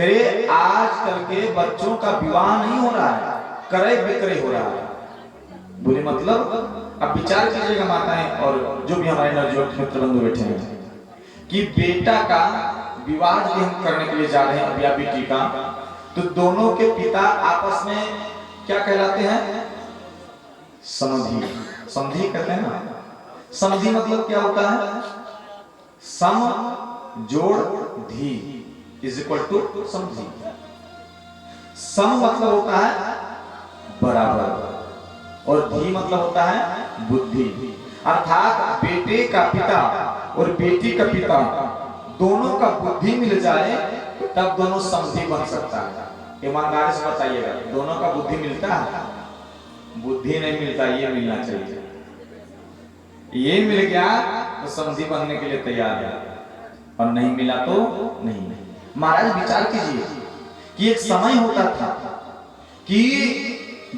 करे आजकल के बच्चों का विवाह नहीं हो रहा है, क्रय विक्रय हो रहा है। बोले मतलब अब विचार कीजिएगा माताएं और जो भी हमारे नवयुवक मित्र बंधु बैठे हैं कि बेटा का विवाह यदि हम करने के लिए जा रहे हैं या बेटी का, तो दोनों के पिता आपस में क्या कहलाते हैं? समधी। समधी कहते हैं ना। समधी मतलब क्या होता है? सम जोड़ धी इज इक्वल टू समधी। सम मतलब होता है बराबर और धी मतलब होता है बुद्धि। अर्थात बेटे का पिता और बेटी का पिता दोनों का बुद्धि मिल जाए तब दोनों समधी बन सकता है। ईमानदारी से बताइएगा, दोनों का बुद्धि मिलता है? बुद्धि नहीं मिलता, ये मिलना चाहिए। ये मिल गया तो समधी बनने के लिए तैयार है, और नहीं मिला तो नहीं। महाराज विचार कीजिए कि एक समय होता था कि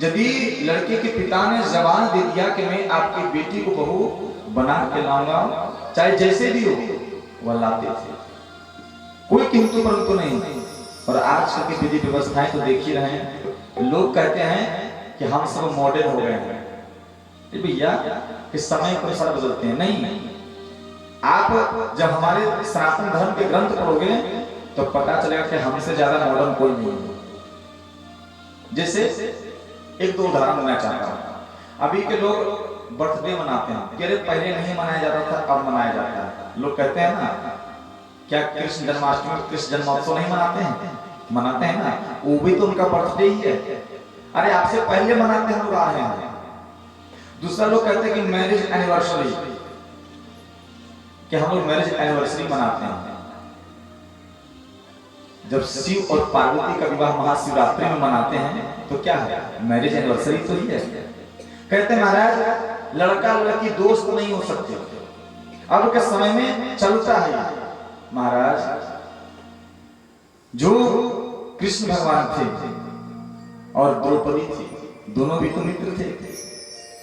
यदि लड़के के पिता ने जबान दे दिया कि मैं आपकी बेटी को बहू बना के लाऊंगा, चाहे जैसे भी हो, वह लाते थे, कोई किंतु परंतु नहीं। और आज की विधि व्यवस्थाएं तो देख ही रहे हैं। लोग कहते हैं कि हम सब मॉडर्न हो गए हैं। भैया इस समय को सारा बदलते हैं। नहीं, आप जब हमारे सनातन धर्म के ग्रंथ पढ़ोगे तो पता चलेगा कि हमसे ज्यादा मॉडर्न कोई नहीं है। जैसे एक दो उदाहरण देना चाहता हूं। अभी के लोग बर्थडे मनाते हैं, कह रहे पहले नहीं मनाया जाता था, अब मनाया जाता है। लोग कहते हैं ना, क्या कृष्ण जन्माष्टमी, कृष्ण जन्मोत्सव नहीं मनाते हैं? मनाते हैं ना, वो भी तो उनका बर्थडे ही है। अरे आपसे पहले मनाते हम लोग आ रहे हैं। दूसरा लोग कहते हैं कि मैरिज एनिवर्सरी, कि हम लोग मैरिज एनिवर्सरी मनाते हैं। जब शिव और पार्वती का विवाह महाशिवरात्रि में मनाते हैं तो क्या है? मैरिज एनिवर्सरी तो ही है। कहते हैं महाराज लड़का लड़की दोस्त नहीं हो सकते, अब के समय में चलता है। महाराज जो कृष्ण भगवान थे और द्रौपदी थी, दोनों भी तो मित्र थे,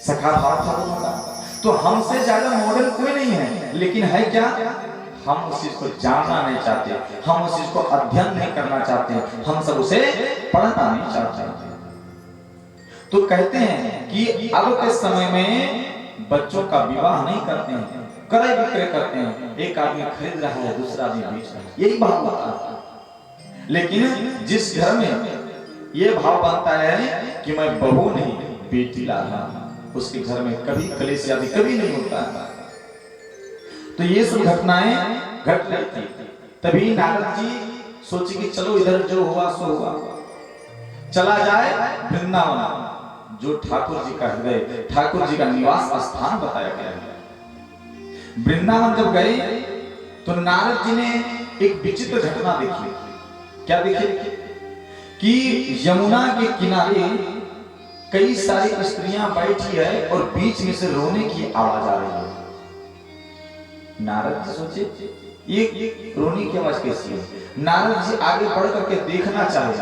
सखा भाव था दोनों का। तो हमसे ज्यादा मॉडर्न कोई नहीं है, लेकिन है क्या? हम उस चीज को जानना नहीं चाहते, हम उस चीज को अध्ययन नहीं करना चाहते, हम सब उसे पढ़ना नहीं चाहते। तो कहते हैं कि अब के समय में बच्चों का विवाह नहीं करते हैं, क्रय विक्रय करते हैं। एक आदमी खरीद रहा है, दूसरा आदमी बेच रहा है, यही भाव होता है। लेकिन जिस घर में ये भाव बनता है कि मैं बहू नहीं बेटी ला रहा हूं, उसके घर में कभी कलेश आदि कभी नहीं होता है। तो ये सब घटनाएं घट रही थी। तभी नारद जी सोचे कि चलो इधर जो हुआ सो हुआ, चला जाए वृंदावन, जो ठाकुर जी का हृदय, ठाकुर जी का निवास स्थान बताया गया है। वृंदावन जब गए तो नारद जी ने एक विचित्र घटना देखी। क्या देखी? कि यमुना के किनारे कई सारी स्त्रियां बैठी है और बीच में से रोने की आवाज आ रही है। नारद जी सोचे ये रोने की आवाज कैसी है? नारद जी आगे बढ़ करके देखना चाहे,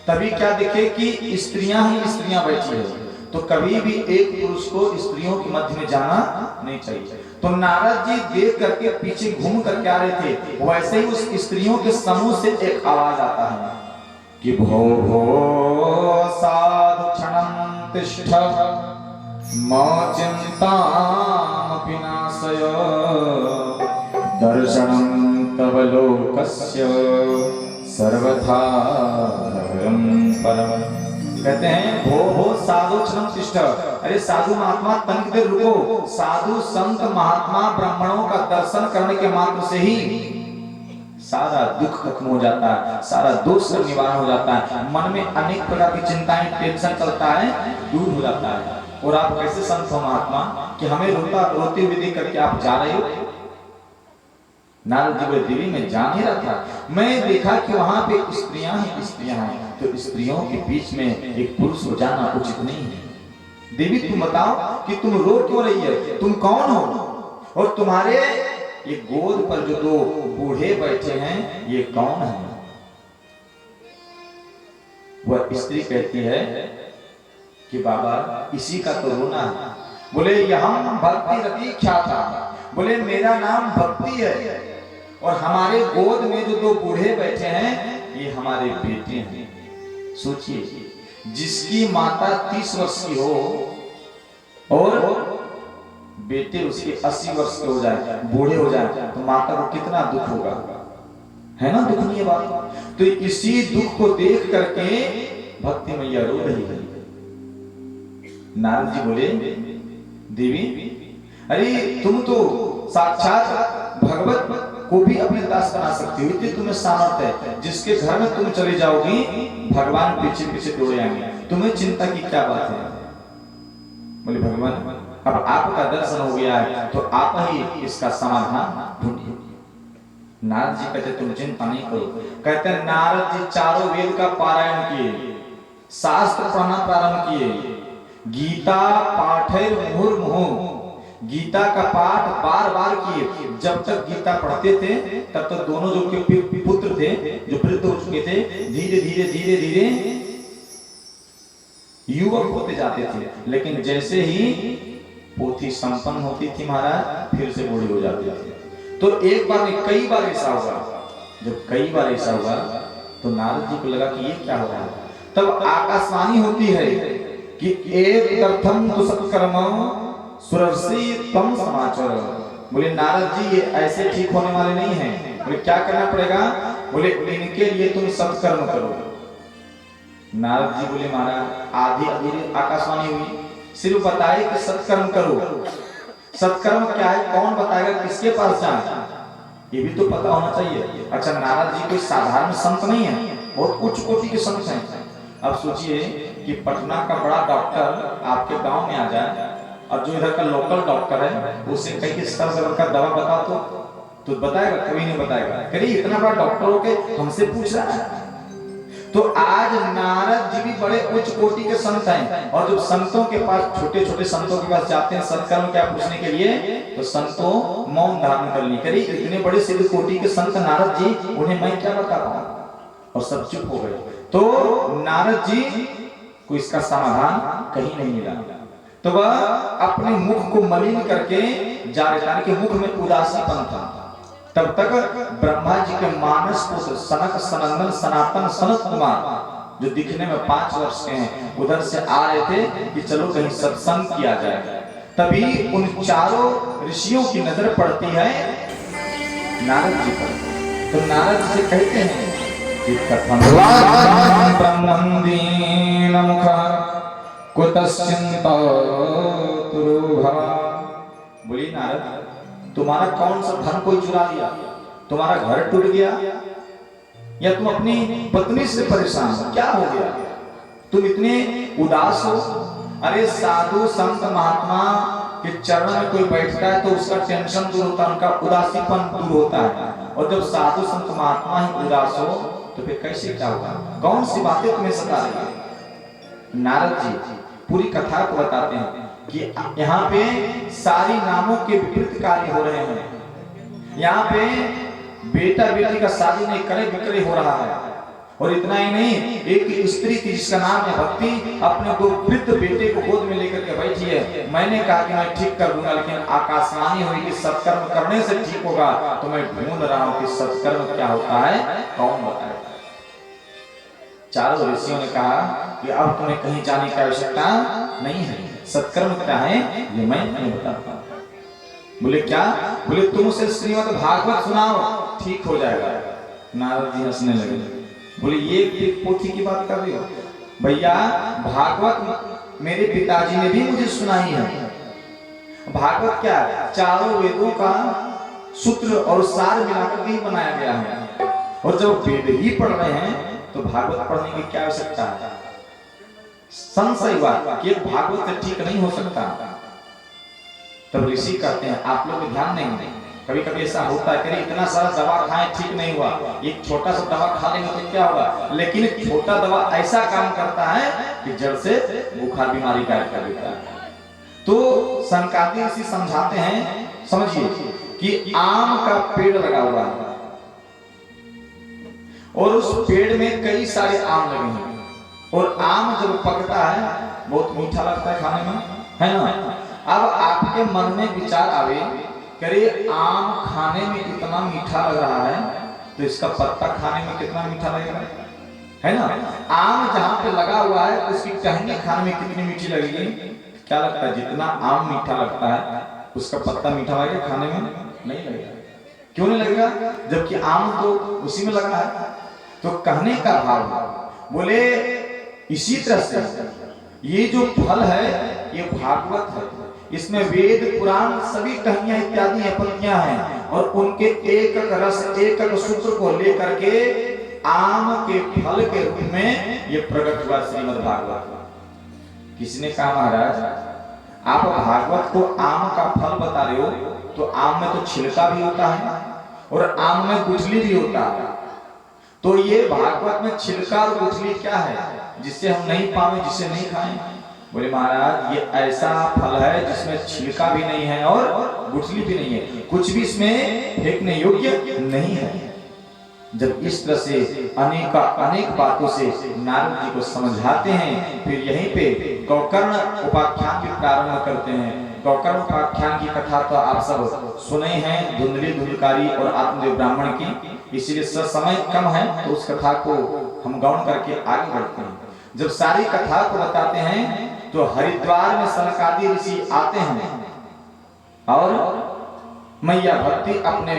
तभी क्या देखे कि स्त्रियां ही स्त्रियां बैठी है। तो कभी भी एक पुरुष को स्त्रियों के मध्य में जाना नहीं चाहिए। तो नारद जी देख करके पीछे घूम करके आ रहे थे, वैसे ही उस स्त्रियों के समूह से एक आवाज आता है कि भो भो साधु क्षणं तिष्ठ मा चिंतामपि नाशय दर्शनं तव लोकस्य सर्वथा परम। कहते हैं भो भो साधु क्षणं तिष्ठ, अरे साधु महात्मा तनिक देर रुको। साधु संत महात्मा ब्राह्मणों का दर्शन करने के मात्र से ही सारा दुख खत्म हो जाता है, सारा दोष का निवारण हो जाता है, मन में अनेक प्रकार की चिंताएं टेंशन चलता है दूर हो जाता है। और आप कैसे संत हो महात्मा कि हमें रोते हुए देख करके आप जा रहे हो? नारद जी देवी में जा नहीं रहा था, मैं देखा कि वहां पे स्त्रियां ही स्त्रियां हैं, तो स्त्रियों के बीच में एक पुरुष हो जाना उचित नहीं है। देवी तुम बताओ कि तुम रो क्यों रही है? तुम कौन हो? और तुम्हारे ये गोद पर जो दो बूढ़े बैठे हैं ये कौन है? वह स्त्री कहती है कि बाबा इसी का तो रोना है। बोले यह भक्ति रति ख्याता, बोले मेरा नाम भक्ति है और हमारे गोद में जो दो बूढ़े बैठे हैं ये हमारे बेटे हैं। सोचिए, जिसकी माता 30 वर्ष की हो और बेटे उसके 80 वर्ष के हो जाए, बूढ़े हो जाए, तो माता को कितना दुख होगा, है ना? दुखनीय बात। तो इसी दुख को देख करके भक्ति मैया रो रही है। नारद जी बोले, देवी, अरे तुम तो साक्षात भगवत को भी अपने दास बना सकती हो, इतनी तुम्हें सामर्थ्य है। जिसके घर में तुम चले जाओगी, भगवान पीछे पीछे दौड़े आएंगे, तुम्हें चिंता की क्या बात है? बोले, भगवान अब आपका दर्शन हो गया है, तो आप ही इसका समाधान ढूंढिए। नारद जी कहते, तुम चिंता नहीं करो। कहते नारद जी चारों वेद का पारायण किए, शास्त्र पढ़ना प्रारंभ किए, गीता पाठेर मुहुर्मुहुः, गीता का पाठ बार बार किए। जब तक गीता पढ़ते थे तब तक दोनों जो के पुत्र थे, जो वृद्ध हो चुके थे, धीरे धीरे धीरे धीरे युवक होते जाते थे। लेकिन जैसे ही पोथी संपन्न होती थी महाराज, फिर से बूढ़े हो जाते थे। तो एक बार नहीं, कई बार ऐसा हुआ। जब कई बार ऐसा हुआ तो नारद जी को लगा कि ये क्या हो रहा है। तब आकाशवाणी होती है कि एक तर्थम तो सत्कर्म सुरर्षि तम समाचार। बोले नारद जी, ये ऐसे ठीक होने वाले नहीं हैं। बोले क्या करना पड़ेगा? बोले इनके लिए तुम सत्कर्म करो। नारद जी बोले, महाराज आधी अधूरी आकाशवाणी हुई, सिर्फ बताए कि सत्कर्म करो। सत्कर्म क्या है, कौन बताएगा, किसके पास जाए, ये भी तो पता होना चाहिए। अच्छा, नारद जी कोई साधारण संत नहीं है, बहुत उच्च कोटि के संत हैं। अब सोचिए कि पटना का बड़ा डॉक्टर आपके गांव में आ जाए और जो इधर का लोकल डॉक्टर है उसे कहीं के सर दर्द का दवा बता तो बताएगा? कभी नहीं बताएगा। करिए, इतना बड़ा डॉक्टर होके हमसे पूछ रहा है। तो आज नारद जी भी बड़े उच्च कोटि के संत हैं, और जब संतों के पास, छोटे छोटे संतों के पास जाते हैं सत्कर्म क्या पूछने के लिए, तो संतों मौन धारण कर ली। करिए, इतने बड़े सिद्ध कोटि के संत नारद जी, उन्हें मैं क्या बता पाऊं? और सब चुप हो गए। तो नारद जी को इसका समाधान कहीं नहीं मिला। तो वह अपने मुख को मलिन करके जा रहे थे, मुख में उदासीपन था। तब तक ब्रह्मा जी के मानस पुत्र सनक सनंदन सनातन सनत कुमार, जो दिखने में 5 वर्ष के हैं, उधर से आ रहे थे कि चलो कहीं सत्संग किया जाए। तभी उन चारों ऋषियों की नजर पड़ती है नारद जी पर। तो नारद से कहते हैं कि कथम ब्रह्मंदीन मुख कुतश्चिंता तुरुभा। बोली नारद, तुम्हारा कौन सा धन कोई चुरा लिया, तुम्हारा घर टूट गया, या तुम अपनी पत्नी से परेशान हो, क्या हो गया, तुम इतने उदास हो? अरे साधु संत महात्मा के चरण में कोई बैठता है तो उसका टेंशन दूर होता है, उनका उदासीपन दूर होता है। और जब साधु संत महात्मा ही उदास हो तो फिर कैसे क्या होगा? कौन सी बातें तुम्हें सता रही है? नारद जी पूरी कथा को बताते हैं कि यहाँ पे सारी नामों के विपरीत कार्य हो रहे हैं। यहाँ पे बेटा बेटी का शादी नहीं, करे बिक्रे हो रहा है। और इतना ही नहीं, एक स्त्री थी जिसका नाम है भक्ति, अपने दो वृद्ध बेटे को गोद में लेकर के बैठी है। मैंने कहा कि मैं ठीक कर दूंगा, लेकिन आकाशवाणी हुई कि सत्कर्म करने से ठीक होगा। तो मैं ढूंढ रहा हूं कि सत्कर्म क्या होता है, कौन बताएगा? चारों ऋषियों ने कहा कि अब तुम्हें कहीं जाने की आवश्यकता नहीं है, सत्कर्म क्या है ये मैं नहीं बताता। बोले क्या? बोले तुम उसे श्रीमद् भागवत सुनाओ, ठीक हो जाएगा। नारद जी हंसने लगे। बोले ये पोथी की बात कर रही हो? भैया भागवत मेरे पिताजी ने भी मुझे सुनाई है। भागवत क्या है? चारों वेदों का सूत्र और सार मिलाकर के बनाया गया है। और जब वेद ही पढ़ रहे हैं तो भागवत पढ़ने की क्या आवश्यकता है? संशय हुआ कि भागवत से ठीक नहीं हो सकता। तब ऋषि कहते हैं आप लोग ध्यान नहीं, कभी कभी ऐसा होता है कि इतना सारा दवा खाएं ठीक नहीं हुआ, एक छोटा सा दवा खा लेंगे तो क्या होगा, लेकिन छोटा दवा ऐसा काम करता है कि जड़ से बुखार बीमारी गायब कर देता है। तो संकादी ऋषि समझाते हैं, समझिए कि आम का पेड़ लगा हुआ है और उस पेड़ में कई सारे आम लगे हैं, और आम जब पकता है बहुत मीठा लगता है खाने में, है ना। अब आपके मन में विचार आवे, करे आम खाने में इतना मीठा लग रहा है तो इसका पत्ता खाने में कितना मीठा लगेगा। है ना। आम जहाँ पे लगा हुआ है उसकी टहनी खाने में कितनी मीठी लगेगी? क्या लगता है? जितना आम मीठा लगता है उसका पत्ता मीठा लगेगा खाने में? नहीं लगेगा। क्यों नहीं लगेगा? जबकि आम तो उसी में लगा है। तो कहने का भाव बोले इसी तरह से ये जो फल है ये भागवत है, इसमें वेद पुराण सभी कहानियां इत्यादि है, पंक्तियां हैं और उनके एक एक रस एक एक सूत्र को लेकर के आम के फल के रूप में ये प्रकट हुआ श्रीमद् भागवत। किसने कहा महाराज आप भागवत को आम का फल बता रहे हो? तो आम में तो छिलका भी होता है और आम में गुठली भी होता है। तो ये भागवत में छिलका और गुठली क्या है जिससे हम नहीं पावे, जिससे नहीं खाएं? बोले महाराज ये ऐसा फल है जिसमें छिलका भी नहीं है और गुठली भी नहीं है, कुछ भी इसमें फेंकने योग्य नहीं है। जब इस तरह से अनेक बातों से नारद जी को समझाते हैं, फिर यहीं पे गौकर्ण उपाख्यान भी प्रारंभ करते हैं। गौकर्ण उपाख्यान की कथा तो आप सब सुने हैं, धुंधली धुंधकारी और आत्मदेव ब्राह्मण की, इसीलिए समय कम है तो उस कथा को हम गौण करके आगे बढ़ते हैं। जब सारी कथा को बताते हैं तो हरिद्वार में सनकादि ऋषि आते हैं और मैया भक्ति अपने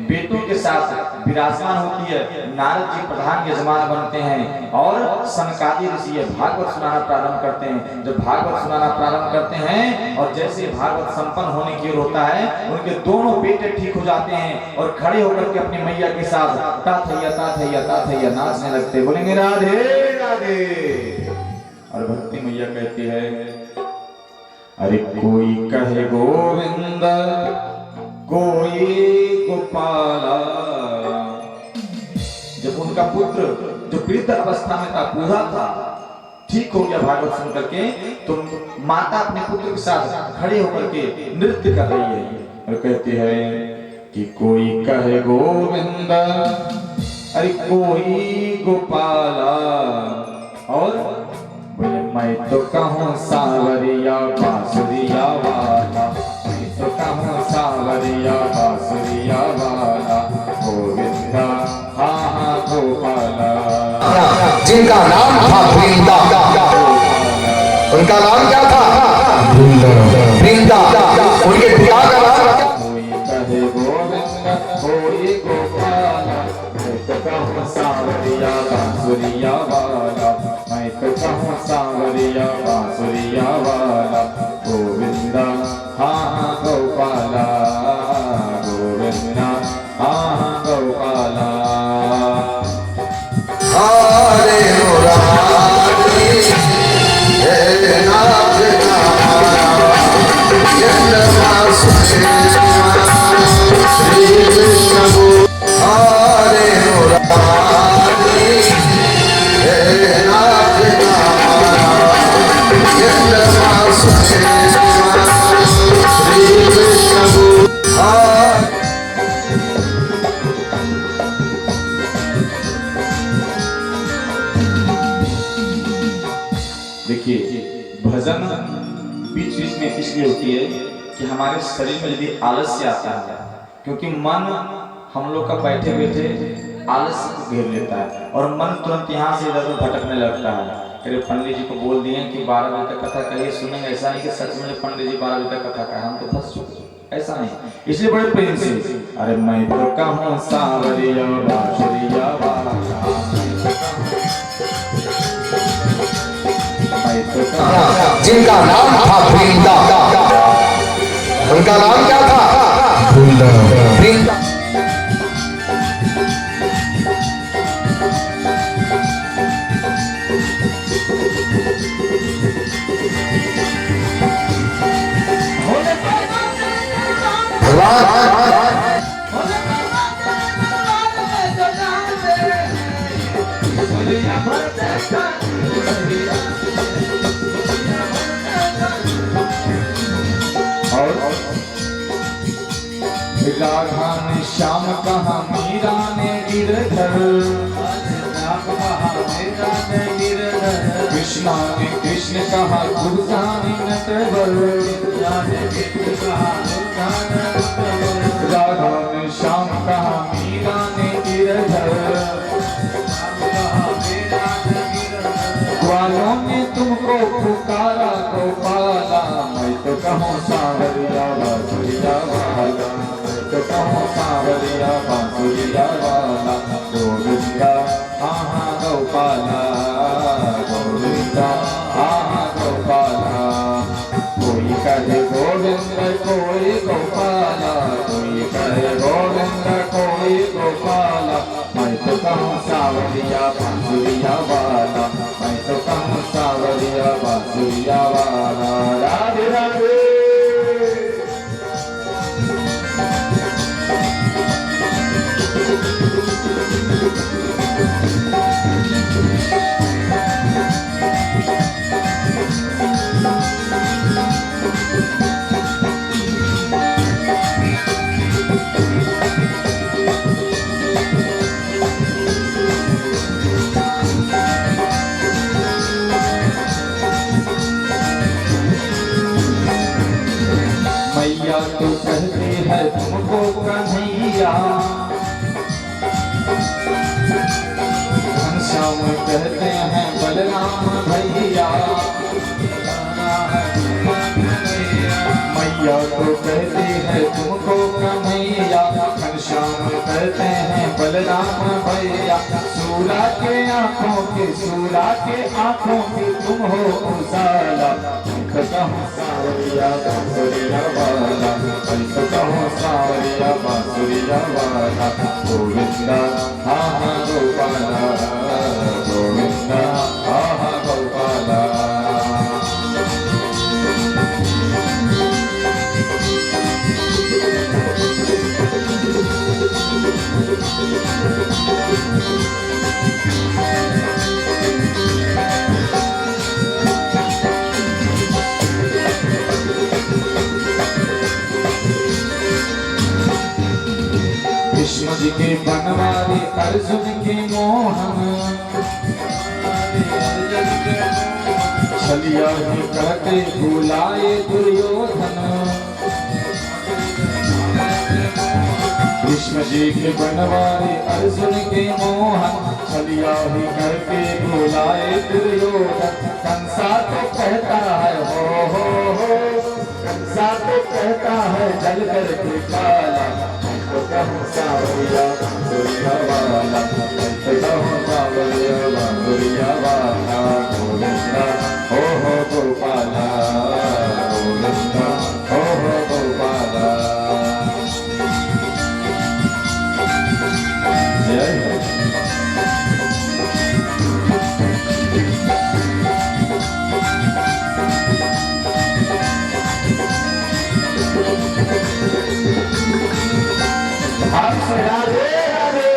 बेटों के साथ विराजमान होती है। नारद जी प्रधान यजमान बनते हैं और सनकादि ऋषि भागवत सुनाना प्रारंभ करते हैं। जब भागवत सुनाना प्रारंभ करते हैं और जैसे भागवत संपन्न होने की ओर होता है, उनके दोनों बेटे ठीक हो जाते हैं और खड़े होकर के अपनी मैया के साथ ताथैया ताथैया ताथैया नाचने लगते, बोलेंगे राधे राधे। और भक्ति मैया कहती है अरे कोई कहे गोविंद कोई गोपाला। जब उनका पुत्र जो वृद्ध अवस्था में था, बूढ़ा था, ठीक हो गया भागवत सुन करके, तो माता अपने पुत्र के साथ खड़े होकर के नृत्य कर रही है और कहती है कि कोई कहे गोविंद अरे कोई गोपाला, और बोले मैं तो कहूँ सावरिया बांसुरिया वाला, तो कहूँ सावरिया बांसुरिया वाला, गोविंदा हाँ हाँ गोपाला। जिनका नाम था वृंदा, उनका नाम क्या था? वृंदा। उनके पिता का नाम? कोई कहे गोविंद कोई गोपाला, मैं तो कहूँ सावरिया बांसुरिया वाला, मैं तो कहूँ सावरिया बांसुरिया वाला, गोविंदा हाँ हाँ गोपाला, गोविंदा हाँ हाँ गोपाला। हरे मुरारी हे नाथ श्री कृष्ण हरे मुरारी हे नाथ श्री कृष्ण। देखिए भजन बीच बीच में इसलिए होती है कि हमारे शरीर में यदि आलस्य आता है, क्योंकि मन हम लोग का बैठे बैठे आलस्य को घेर लेता है और मन तुरंत यहाँ से इधर भटकने लगता है। अरे पंडित जी को बोल दिए कि 12 बजे तक कथा कहिए, सुनेंगे। ऐसा नहीं कि सच में पंडित जी 12 बजे तक कथा कहा, हम तो फंस चुके, ऐसा नहीं। इसलिए बड़े प्रेम से अरे मैं तो कहूँ सावरिया बांसुरिया वाला, जिनका नाम था वृंदा, उनका नाम क्या था? वृंदा। राधा श्याम कहा मीरा ने गिरधर, कृष्णा ने कृष्ण कहा दुर्गा ने नटवर, राधा ने श्याम कहा मीरा ने गिरधर, वालों ने तुमको पुकारा गोपाला, मैं तो कहूँ सांवरिया बांसुरिया वाला, मैं तो कहूँ सांवरिया बांसुरिया वाला। गोविंदा आहा गोपाला, गोविंदा आहा गोपाला। कोई कहे गोविंद कोई गोपाला, कोई कहे गोविंद कोई गोपाला, मैं तो कहूँ सांवरिया बांसुरिया वाला, मैं तो कहूँ सांवरिया बांसुरिया वाला। राधे राधे। मैया तो कहती है तुमको कन्हैया, घनश्याम कहते हैं बलराम भैया। मैया तो कहती है तुमको कन्हैया, घनश्याम कहते हैं बलराम भैया। सूरा के आंखों के तुम हो उजाला, मैं तो कहूँ सांवरिया बांसुरिया वाला, मैं तो कहूँ सांवरिया बांसुरिया वाला। गोविंदा आहा गोपाला, गोविंदा आहा गोपाला। कृष्ण जी के बनवारी अर्जुन के मोहन, छलिया ही कहते बुलाए दुर्योधन। कृष्ण जी के बनवारी अर्जुन के मोहन, छलिया ही कहते बुलाए दुर्योधन। कंसा तो कहता है हो, कंसा तो कहता है जल कर के काला, तो कहूँ सांवरिया बांसुरिया वाला, तो कहूँ सांवरिया बांसुरिया वाला। गोविंदा हो गोपाला, गोविंदा हो गोपाला। जय हो। राधे राधे।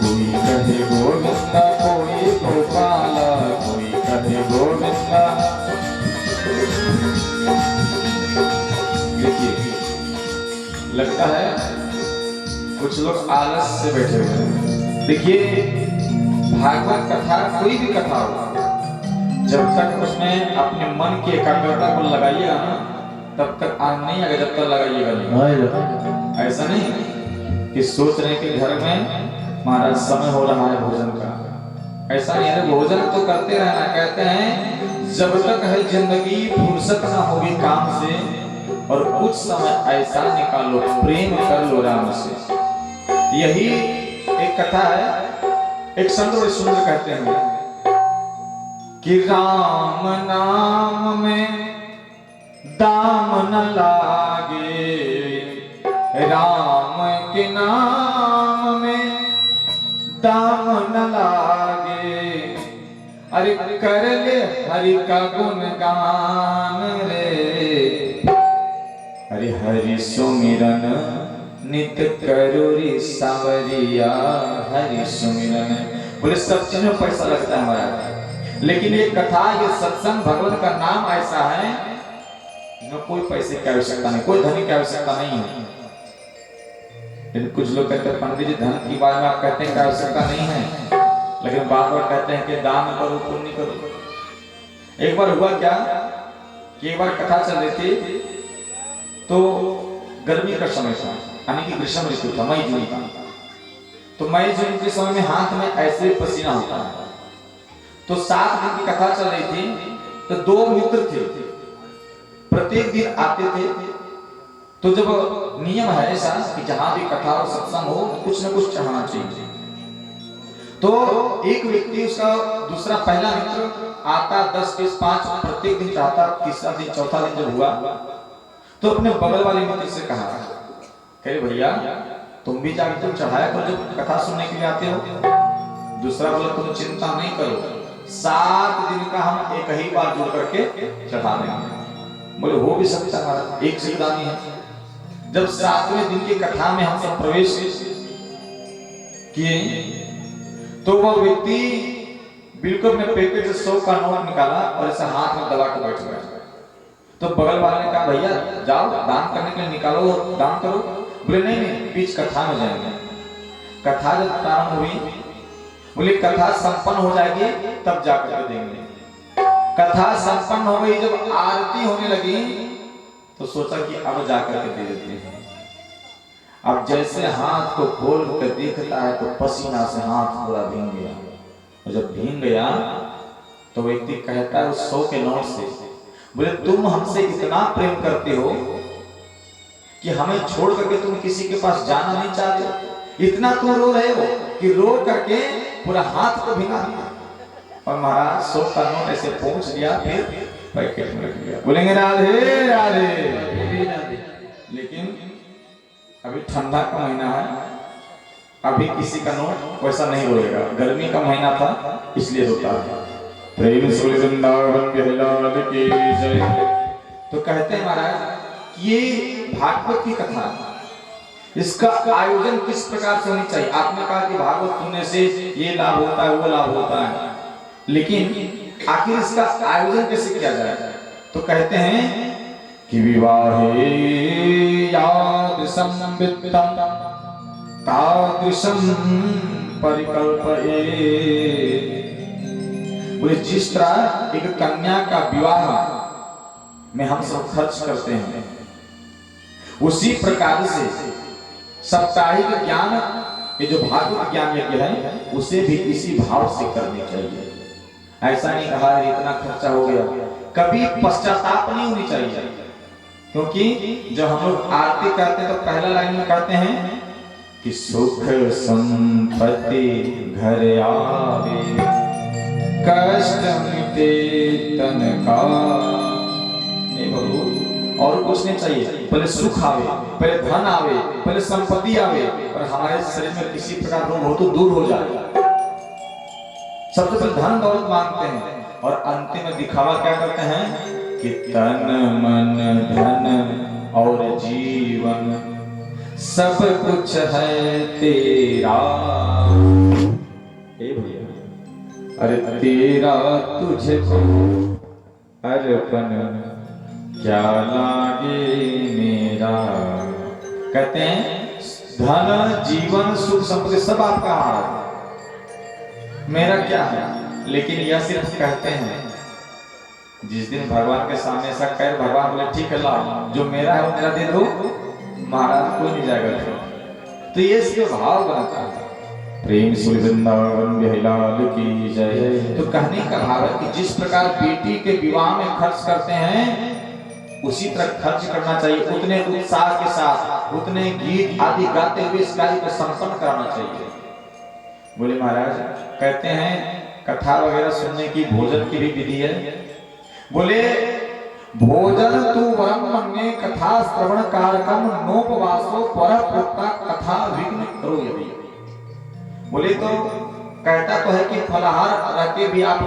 कोई कहे गोविंदा कोई गोपाला, कोई कहे गोविंदा। देखिए लगता है कुछ लोग आलस से बैठे हुए हैं। देखिए भागवत कथा कोई भी कथा हो, जब तक उसमें अपने मन की एकाग्रता को लगाइएगा ना, तब तक आग नहीं आएगा जब तक लगाइएगा नहीं। ऐसा नहीं कि सोच रहे कि घर में महाराज समय हो रहा है भोजन का, ऐसा नहीं है। भोजन तो करते रहना, कहते हैं जब तक है जिंदगी फुर्सत ना होगी काम से, और कुछ समय ऐसा निकालो प्रेम कर लो राम से। यही एक कथा है। एक संत बड़े सुंदर कहते हैं कि राम नाम में दाम न लागे, राम के नाम में दाम न लागे। अरे कर ले हरि का गुणगान रे, अरे हरि सुमिरन नित करो रे सांवरिया हरि सुमिरन। बोले सब चीज में पैसा लगता है हमारा, लेकिन ये कथा ये सत्संग भगवान का नाम ऐसा है इसमें कोई पैसे की आवश्यकता नहीं, कोई धन की आवश्यकता नहीं है। लेकिन कुछ लोग कहते हैं पंडित जी धन की बात में आप कहते हैं कि आवश्यकता नहीं है, लेकिन बार बार कहते हैं कि दान करो पुण्य करो। एक बार हुआ क्या कि एक बार कथा चल रही थी, तो गर्मी का समय था, यानी कि ग्रीष्म ऋतु था, मई जून का। तो मई जून के समय में हाथ में ऐसे पसीना होता है। तो 7 दिन की कथा चल रही थी, तो 2 मित्र थे, प्रत्येक दिन आते थे। तो जब नियम है ऐसा कि जहां भी कथा और सत्संग हो कुछ न कुछ चढ़ाना चाहिए। तो एक व्यक्ति उसका दूसरा पहला मित्र आता 10 20 5 प्रत्येक दिन चढ़ाता। तीसरा दिन चौथा दिन जब हुआ तो अपने बगल वाले मित्र से कहा, कहे भैया तुम भी जाके तुम चढ़ाया करो जब कथा सुनने के लिए आते हो। दूसरा बोला तुम चिंता नहीं करो, 7 दिन का हम एक ही बार जोड़ करके चढ़ा देंगे। बोले हो भी सकता है, एक सिद्धांत है। जब 7वें दिन की कथा में हम सब प्रवेश किए तो वह व्यक्ति बिल्कुल अपने पैकेट से 100 का नोट निकाला और ऐसा हाथ में दबा के बैठ गया। तो बगल वाले ने कहा भैया जाओ दान करने के लिए निकालो, दान करो। बोले नहीं नहीं, बीच कथा में जाएंगे। कथा जब प्रारंभ हुई, बोले कथा संपन्न हो जाएगी तब जाकर के देंगे। कथा संपन्न हो गई, जब आरती होने लगी तो सोचा कि अब जाकर के दे देते हैं। अब जैसे हाथ को खोल कर देखता है तो पसीना से हाथ पूरा भीग गया। और जब भीग गया तो व्यक्ति कहता है उस 100 के नोट से, बोले तुम हमसे इतना प्रेम करते हो कि हमें छोड़ करके तुम किसी के पास जाना नहीं चाहते, इतना तुम रो रहे हो कि रो करके पूरा हाथ को भिगा दिया। और महाराज 100 का नोट ऐसे पहुंच दिया, फिर पैकेट में रख दिया। बोलेंगे राधे राधे। लेकिन अभी ठंडा का महीना है, अभी किसी का नोट वैसा नहीं रोएगा। गर्मी का महीना था इसलिए रोता है। प्रेम से वृंदावन बिहारी की जय। तो कहते हैं महाराज ये भागवत की कथा, इसका आयोजन किस प्रकार से होनी चाहिए। आपने कहा कि भागवत सुनने से ये लाभ होता है वो लाभ होता है, लेकिन आखिर इसका आयोजन कैसे किया जाए। तो कहते हैं कि विवाहे यादृशं वित्तं तादृशं परिकल्पये। बोले जिस तरह एक कन्या का विवाह में हम सब खर्च करते हैं, उसी प्रकार से साप्ताहिक ज्ञान, ये जो भागवत ज्ञान यज्ञ है, उसे भी इसी भाव से करनी चाहिए। ऐसा नहीं कहा इतना खर्चा हो गया, कभी पश्चाताप नहीं होनी चाहिए। क्योंकि जब हम लोग आरती करते हैं तो पहला लाइन में कहते हैं कि सुख संपत्ति घर आवे, कष्ट मिटे तन का। और कुछ नहीं चाहिए, पहले सुख आवे, पहले धन आवे, पहले संपत्ति आवे, और हमारे शरीर में किसी प्रकार रोग हो तो दूर हो जाए। सबसे पहले धन दौलत मांगते हैं और अंतिम में दिखावा क्या करते हैं कि तन मन धन और जीवन सब कुछ है तेरा। अरे तेरा तुझको अर्पण क्या लागे मेरा। कहते हैं धन जीवन सुख संपत्ति सब आपका है, मेरा क्या है। लेकिन यह सिर्फ कहते हैं, जिस दिन भगवान के सामने ऐसा कहे, भगवान बोले ठीक है लाओ, जो मेरा है वो मेरा दे दो, महाराज कोई नहीं जाएगा। तो ये सिर्फ भाव बनता है। प्रेम से वृंदावन बिहारी की जय। तो कहने का भाव है कि जिस प्रकार बेटी के विवाह में खर्च करते हैं उसी तरह खर्च करना चाहिए, उतने उत्साह के साथ, उतने गीत आदि गाते हुए इस कार्य को संपन्न कराना चाहिए। बोले महाराज कहते हैं कथा वगैरह सुनने की, भोजन की भी विधि है। बोले भोजन तू वरम मन्ये कथा श्रवण कारकम नोपवासो पर प्रोक्ता कथा विघ्न करो यदि। बोले तो कहता तो है कि फलाहार रह के भी आप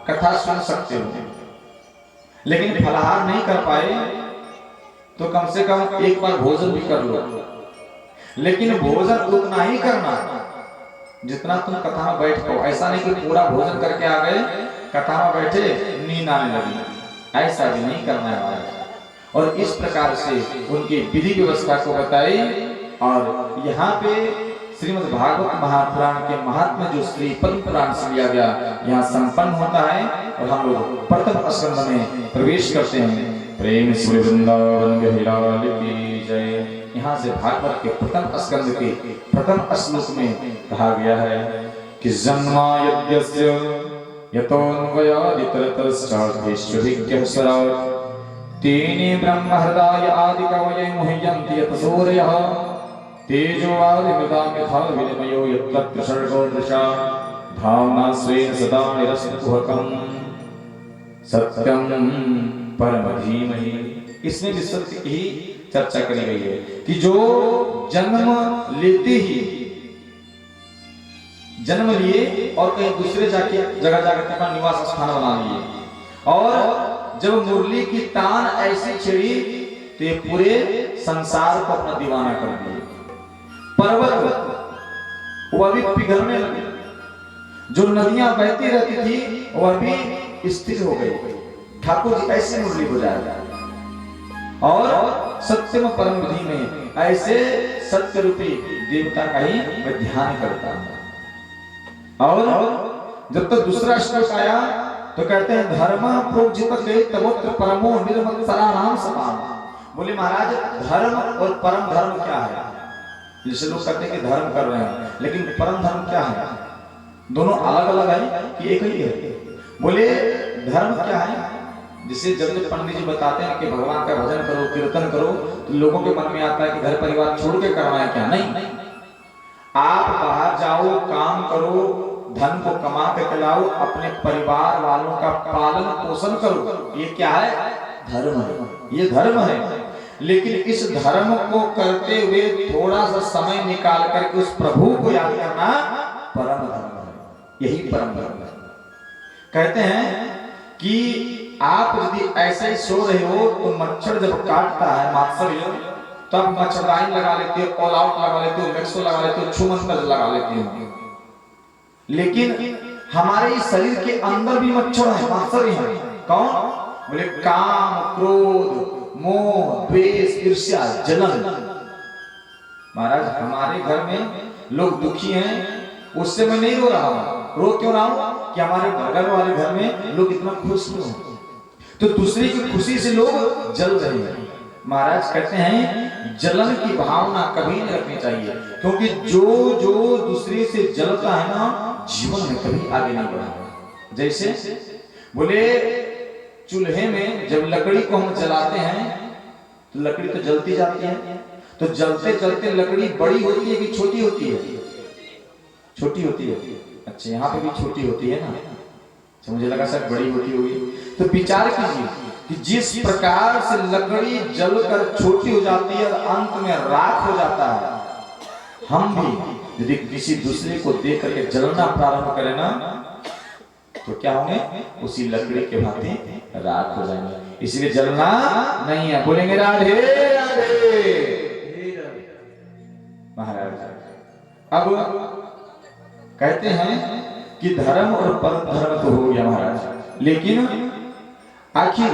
कथा सुन सकते हो, लेकिन फलाहार नहीं कर पाए तो कम से कम एक बार भोजन भी कर लो। लेकिन भोजन उतना ही करना जितना तुम कथा में बैठ पाओ। ऐसा नहीं कि पूरा भोजन करके आ गए, कथा में बैठे नींद आने लगी, ऐसा भी नहीं करना है। और इस प्रकार से उनकी विधि व्यवस्था को बताई। और यहाँ पे श्रीमद् भागवत महापुराण के महात्म्य जो श्री पद्म पुराण से लिया गया यहाँ संपन्न होता है और हम लोग प्रथम स्कंद में प्रवेश करते हैं। प्रेम से वृंदावन बिहारी की जय। यहाँ से भागवत के प्रथम स्कंद के प्रथम श्लोक में कहा गया है कि जन्मा यद्यस्य यतोऽन्वयादितरतश्चार्थेष्वभिज्ञः तेने ब्रह्महृदाय आदि कवये मुह्यन्ति यत सूर्यः तेजो आदिमृदा यथा विनिमयो यत्र सर्गो दृशा धाम्ना स्वेन सदा निरस्तकुहकम् सत्यं परम धीमहि। इसमें भी सत्य की चर्चा करी गई है कि जो जन्म लेते ही जन्म लिए और कहीं दूसरे जगह जाकर अपना निवास स्थान बना लिए और जब मुरली की तान ऐसी छिड़ी तो ये पूरे संसार को अपना दीवाना कर दिए। पर्वत वह भी पिघलने लगे, जो नदियां बहती रहती थी वह भी स्थिर हो गई। ठाकुर जी ऐसे मुरली बजाया और सत्यम परम विधि में ऐसे सत्य रूपी देवता का ही मैं ध्यान करता हूं। और जब तक दूसरा श्लोक आया तो कहते हैं धर्म प्रोजित के तवोत्र परमो निर्मत्सरा नाम समान। बोले महाराज धर्म और परम धर्म क्या है? जैसे लोग कहते हैं कि धर्म कर रहे हैं लेकिन परम धर्म क्या है? दोनों अलग अलग है कि एक ही है? बोले धर्म क्या है? जिसे जब पंडित जी बताते हैं कि भगवान का भजन करो कीर्तन करो तो लोगों के मन में आता है कि घर परिवार छोड़ के करना है क्या? नहीं, आप बाहर जाओ, काम करो, धन को कमा के खिलाओ, अपने परिवार वालों का पालन पोषण करो, ये क्या है? धर्म है, ये धर्म है। लेकिन इस धर्म को करते हुए थोड़ा सा समय निकाल करके उस प्रभु को याद करना परम धर्म है, यही परम धर्म है। कहते हैं कि आप यदि ऐसे ही सो रहे हो तो मच्छर जब काटता है मात्सर्य तब मच्छरदानी लगा लेते हो, ऑल आउट लगा लेते हो, मैक्सो लगा लेते हो, छुमंतर लगा लेते हो। लेकिन हमारे इस शरीर के अंदर भी मच्छर है, मात्सर्य है। कौन? बोले काम, क्रोध, मोह, द्वेष, ईर्ष्या, जलन। महाराज हमारे घर में लोग दुखी हैं, उससे मैं नहीं रो रहा हूं। रो क्यों रहा हूं? कि हमारे बगल वाले घर में लोग इतना खुश क्यों हैं? तो दूसरे की खुशी से लोग जल रहे हैं। महाराज कहते हैं जलन की भावना कभी नहीं रखनी चाहिए, क्योंकि जो जो दूसरे से जलता है ना जीवन में कभी आगे नहीं बढ़ेगा। जैसे बोले चूल्हे में जब लकड़ी को हम जलाते हैं तो लकड़ी तो जलती जाती है, तो जलते जलते लकड़ी बड़ी होती है कि छोटी होती है? छोटी होती है। अच्छा यहाँ पे भी छोटी होती है ना? मुझे लगा सर बड़ी होती होगी। तो विचार कीजिए कि जिस प्रकार से लकड़ी जलकर छोटी हो जाती है और अंत में राख हो जाता है, हम भी यदि किसी दूसरे को देख करके जलना प्रारंभ करें ना तो क्या होंगे? उसी लकड़ी के भांति राख हो जाएंगे। इसलिए जलना नहीं है। बोलेंगे राधे राधे महाराज। अब कहते हैं कि धर्म और परम धर्म तो हो गया महाराज, लेकिन आखिर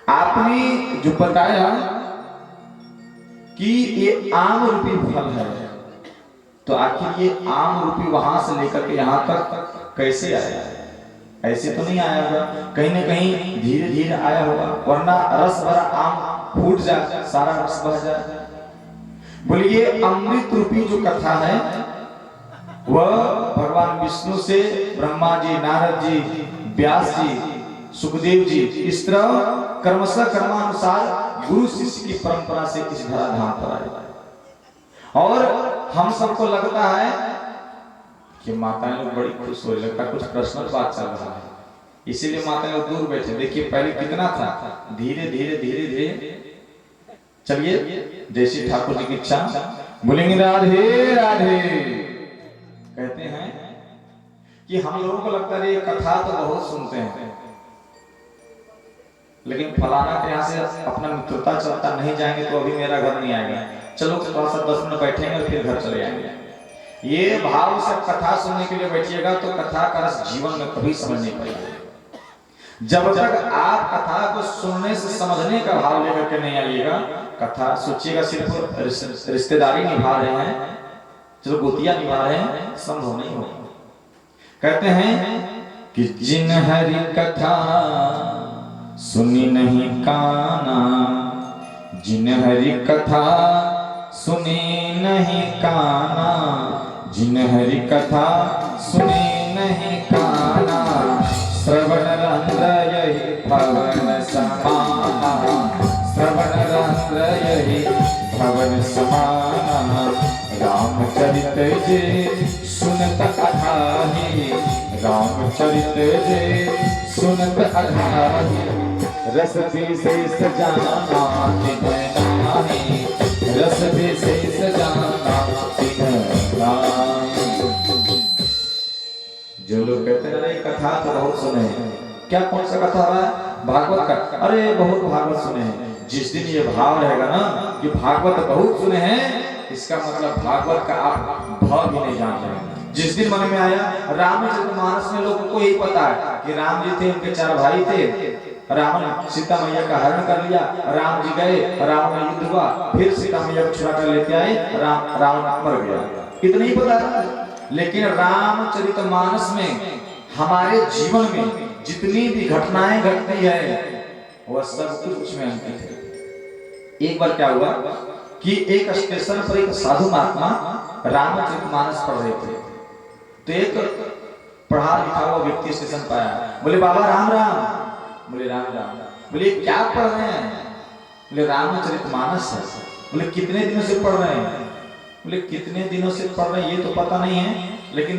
आपने जो बताया कि ये आम रूपी फल है, तो आखिर ये आम रूपी वहां से लेकर के यहाँ तक कैसे आया? ऐसे तो नहीं आया होगा, कहीं ना कहीं धीरे धीरे आया होगा, वरना रस भरा आम फूट जाए, सारा रस बह जाए। बोलिए अमृत रूपी जो कथा है वह भगवान विष्णु से ब्रह्मा जी, नारद जी, व्यास जी, सुखदेव जी, इस तरह कर्मशः कर्मानुसार गुरु शिष्य की परंपरा से इस धराधाम पर आए। और हम सबको लगता है कि माताएं लोग बड़ी खुश हो, लगता कुछ पर्सनल बात चल रहा है, इसीलिए माताएं लोग दूर बैठे। देखिए पहले कितना था, धीरे धीरे धीरे धीरे चलिए जैसे ठाकुर जी की इच्छा। बोलेंगे राधे राधे। कहते हैं कि हम लोगों को लगता है ये कथा तो बहुत सुनते हैं, लेकिन फलाना के यहाँ से अपना मित्रता चलता, नहीं जाएंगे तो अभी मेरा घर नहीं आएगा, चलो थोड़ा सा 10 मिनट बैठेंगे और फिर घर चले जाएंगे। ये भाव से कथा सुनने के लिए बैठिएगा तो कथा का रस जीवन में कभी समझ नहीं पाएगा। जब तक आप कथा को सुनने से समझने का भाव लेकर के नहीं आइएगा, कथा सोचिएगा सिर्फ रिश्तेदारी निभा रहे हैं, चलो गोतिया निभा रहे हैं, संभव नहीं होगा। कहते हैं कि जिन हरि कथा सुनी नहीं काना, जिन हरि कथा सुनी नहीं काना, जिन हरि कथा सुनी नहीं काना, श्रवण रंध्र यही भवन समाना, श्रवण रंध्र यही भवन समाना, रामचरित जे सुनत अधाहि, रामचरित जे सुनत अधाहि, रस विशेष जाना तिन्ह नाही, रस विशेष जाना तिन्ह नाही। जो लोग कहते हैं अरे कथा तो बहुत सुने हैं, क्या कौन सा कथा है? भागवत का। अरे बहुत भागवत सुने हैं। जिस दिन ये भाव रहेगा ना कि भागवत बहुत सुने हैं, इसका मतलब भागवत का आप भाव भी नहीं जान रहे। जिस दिन मन में आया रामचरितमानस में लोगों को यही पता है कि राम जी थे, उनके 4 भाई थे, रावण सीता मैया का हरण कर लिया, राम जी गए, रावण में युद्ध हुआ, फिर सीता मैया को छुड़ा कर लेते आए, रावण मर गया, इतना ही पता था। लेकिन रामचरितमानस में हमारे जीवन में जितनी भी घटनाएं घटती है वह सब कुछ उसमें अंकित है। एक बार क्या हुआ कि एक स्टेशन पर एक साधु महात्मा रामचरितमानस पढ़ रहे थे, तो एक पढ़ा लिखा हुआ व्यक्ति स्टेशन पर आया, बोले बाबा राम राम। बोले राम राम। बोले क्या पढ़ रहे हैं? बोले रामचरितमानस है। बोले कितने दिनों से पढ़ रहे हैं? बोले कितने दिनों से पढ़ रहे हैं ये तो पता नहीं है, लेकिन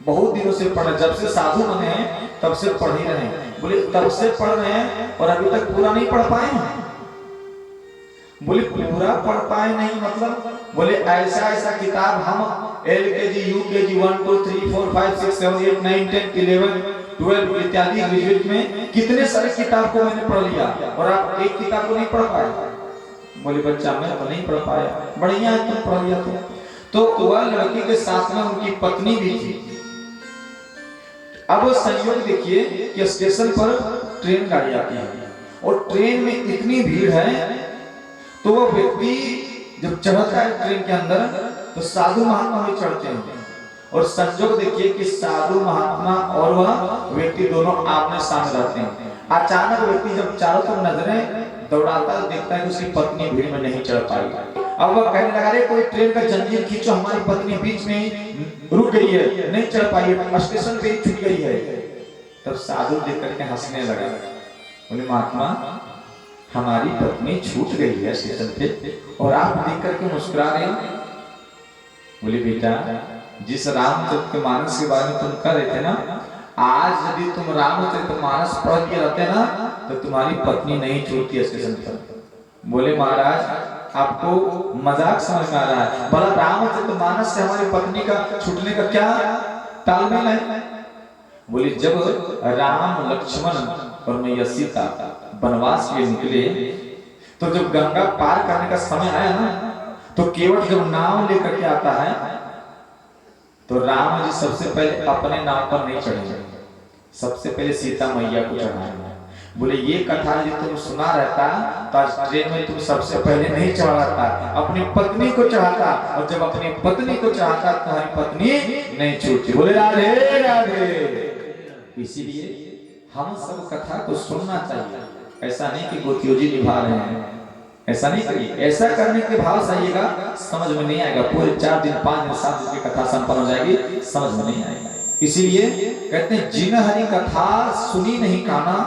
बहुत दिनों से पढ़ रहे, जब से साधु बने हैं तब से पढ़ ही रहे हैं। बोले तब से पढ़ रहे हैं और अभी तक पूरा नहीं पढ़ पाए हैं? बोले पूरा पढ़ पाए नहीं मतलब? बोले ऐसा ऐसा किताब हम LKG UKG 1 2 3 4 5 6 7 8 9 10 11 12 इत्यादि ग्रेजुएट में कितने सारे किताब को मैंने पढ़ लिया और आप एक किताब को नहीं पढ़ पाए। बोले बच्चा मैं तो नहीं पढ़ पाया। बढ़िया है तुम पढ़ लिया तो वह लड़की के साथ में उनकी पत्नी भी थी। अब संयोग देखिए कि स्टेशन पर ट्रेन गाड़ी आती है और ट्रेन में इतनी भीड़ है, तो वह व्यक्ति जब चढ़ता है ट्रेन के अंदर तो साधु महात्मा भी चढ़ते हैं और संयोग देखिए कि साधु महात्मा और वह व्यक्ति दोनों आमने सामने रहते हैं। अचानक व्यक्ति जब चारों तरफ नजरें दौड़ाता है, देखता है कि उसकी पत्नी भीड़ में नहीं चढ़ पाई। अब वह कहने लगा रे कोई ट्रेन का जंजीर खींचो, हमारी पत्नी बीच में रुक गई है, नहीं चढ़ पाई है, स्टेशन पे ही छूट गई है। तब साधु देख करके हंसने लगा, बोले महात्मा हमारी पत्नी छूट गई है स्टेशन पे और आप देख करके मुस्कुरा रहे हैं। बोले बेटा जिस रामचरितमानस के बारे में तुम कर रहे थे ना, आज यदि तुम रामचरितमानस पढ़ के रहते ना तो तुम्हारी पत्नी नहीं छूटती स्टेशन पर। बोले महाराज आपको मजाक समझ में आ रहा है, भला रामचरितमानस से हमारी पत्नी का छूटने का क्या तालमेल है? बोले जब राम लक्ष्मण और मैया सीता वनवास के निकले तो जब गंगा पार करने का समय आया ना, तो केवट जब नाव लेकर के आता है तो राम जी सबसे पहले अपने नाव पर नहीं चढ़ेंगे, सबसे पहले सीता मैया को चढ़ाएंगे। बोले ये कथा यदि तुम सुना रहता तो आज ट्रेन में तुम सबसे पहले नहीं चढ़ाता, अपनी पत्नी को चढ़ाता, और जब अपनी पत्नी को चढ़ाता तुम्हारी पत्नी नहीं छूटती। बोले राधे राधे। इसीलिए हम सब कथा को सुनना चाहिए, ऐसा नहीं कि गोतियों जी निभा रहे हैं, ऐसा नहीं करिए। ऐसा करने के भाव से आइएगा समझ में नहीं आएगा, पूरे 4 दिन 5 दिन 7 दिन की कथा संपन्न हो जाएगी, समझ में नहीं आएगा। इसीलिए कहते हैं जिन हरि कथा सुनी नहीं काना,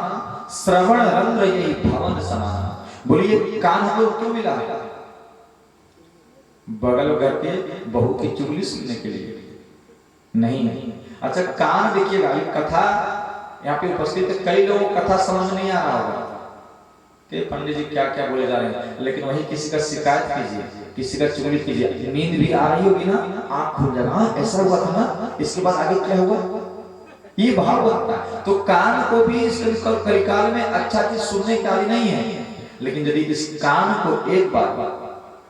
श्रवण रंध्र यही भवन समाना। बोलिए कान हमको क्यों मिला है? बगल घर के बहू की चुगली सुनने के लिए नहीं। अच्छा कान देखिएगा, कथा यहाँ पे उपस्थित कई लोगों को कथा समझ नहीं आ रहा होगा कि पंडित जी क्या क्या बोले जा रहे हैं, लेकिन वही किसी का शिकायत कीजिए, किसी का चुगली कीजिए, नींद भी आ रही होगी ना, आंख खुल जाएगा, ऐसा हुआ था ना, इसके बाद आगे क्या हुआ, ये भाव बनता है। तो कान को भी इस कलिकाल में अच्छा चीज सुनने की आदत नहीं है, लेकिन यदि इस कान को एक बार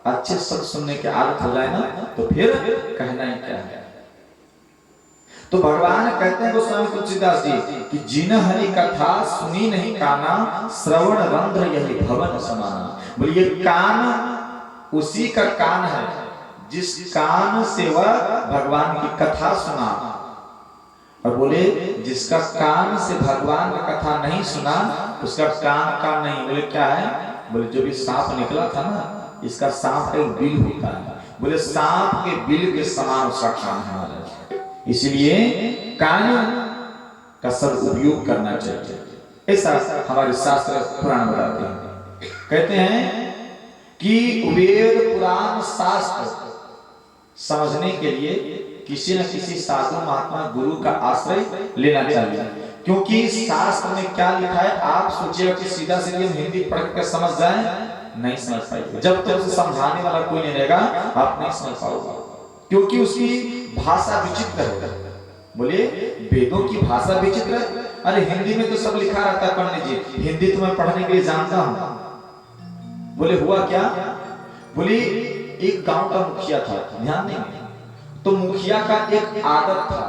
अच्छे शब्द सुनने की आदत हो जाए ना तो फिर कहना ही क्या है। तो भगवान कहते हैं गोस्वामी तुलसीदास जी कि जिन हरि कथा सुनी नहीं काना, श्रवण रंध्र यही भवन समाना। बोलिए कान उसी का कान है जिस कान से वह भगवान की कथा सुना, और बोले जिसका कान से भगवान का कथा नहीं सुना उसका कान नहीं। बोले क्या है? बोले जो भी सांप निकला था ना, इसका सांप का बिल होता है, बोले सांप के बिल के समान उसका कान है। इसलिए कान का सदुपयोग करना चाहिए, ऐसा हमारे शास्त्र पुराण बताते हैं। कहते हैं कि वेद पुराण शास्त्र समझने के लिए किसी न किसी साधु महात्मा गुरु का आश्रय लेना चाहिए, क्योंकि शास्त्र में क्या लिखा है आप सोचिएगा कि सीधा सीधा हम हिंदी पढ़ के समझ जाए, नहीं समझ पाएंगे। जब तक उसे समझाने वाला कोई नहीं रहेगा आप नहीं समझ पाओगे, क्योंकि उसकी भाषा विचित्र है। बोले वेदों की भाषा विचित्र है? अरे हिंदी में तो सब लिखा रहता है पंडित जी, हिंदी तो मैं पढ़ने के लिए जानता हूं। बोले हुआ क्या? बोले एक गांव का मुखिया था, ध्यान देंगे, तो मुखिया का एक आदत था,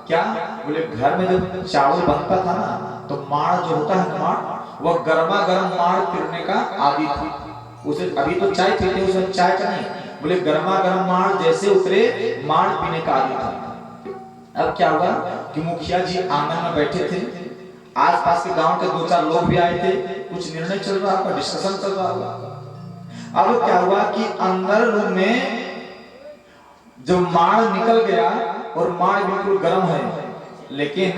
क्या? बोले घर में जब चावल बनता था ना तो माड़ जो होता है माड़, वह गर्मा गर्म माड़ पीने का आदि थी उसे। अभी तो चाय पीते हैं, उसमें चाय का नहीं, बोले गर्मा गर्म माड़ जैसे उतरे माड़ पीने का आदि था। अब क्या हुआ कि मुखिया जी आंगन में बैठे थे, आसपास के गांव के 2-4 लोग भी आए थे, कुछ निर्णय चल रहा था, डिस्कशन चल रहा था। अब क्या हुआ कि अंदर रूम में जब माड़ निकल गया और माड़ बिल्कुल गर्म है, लेकिन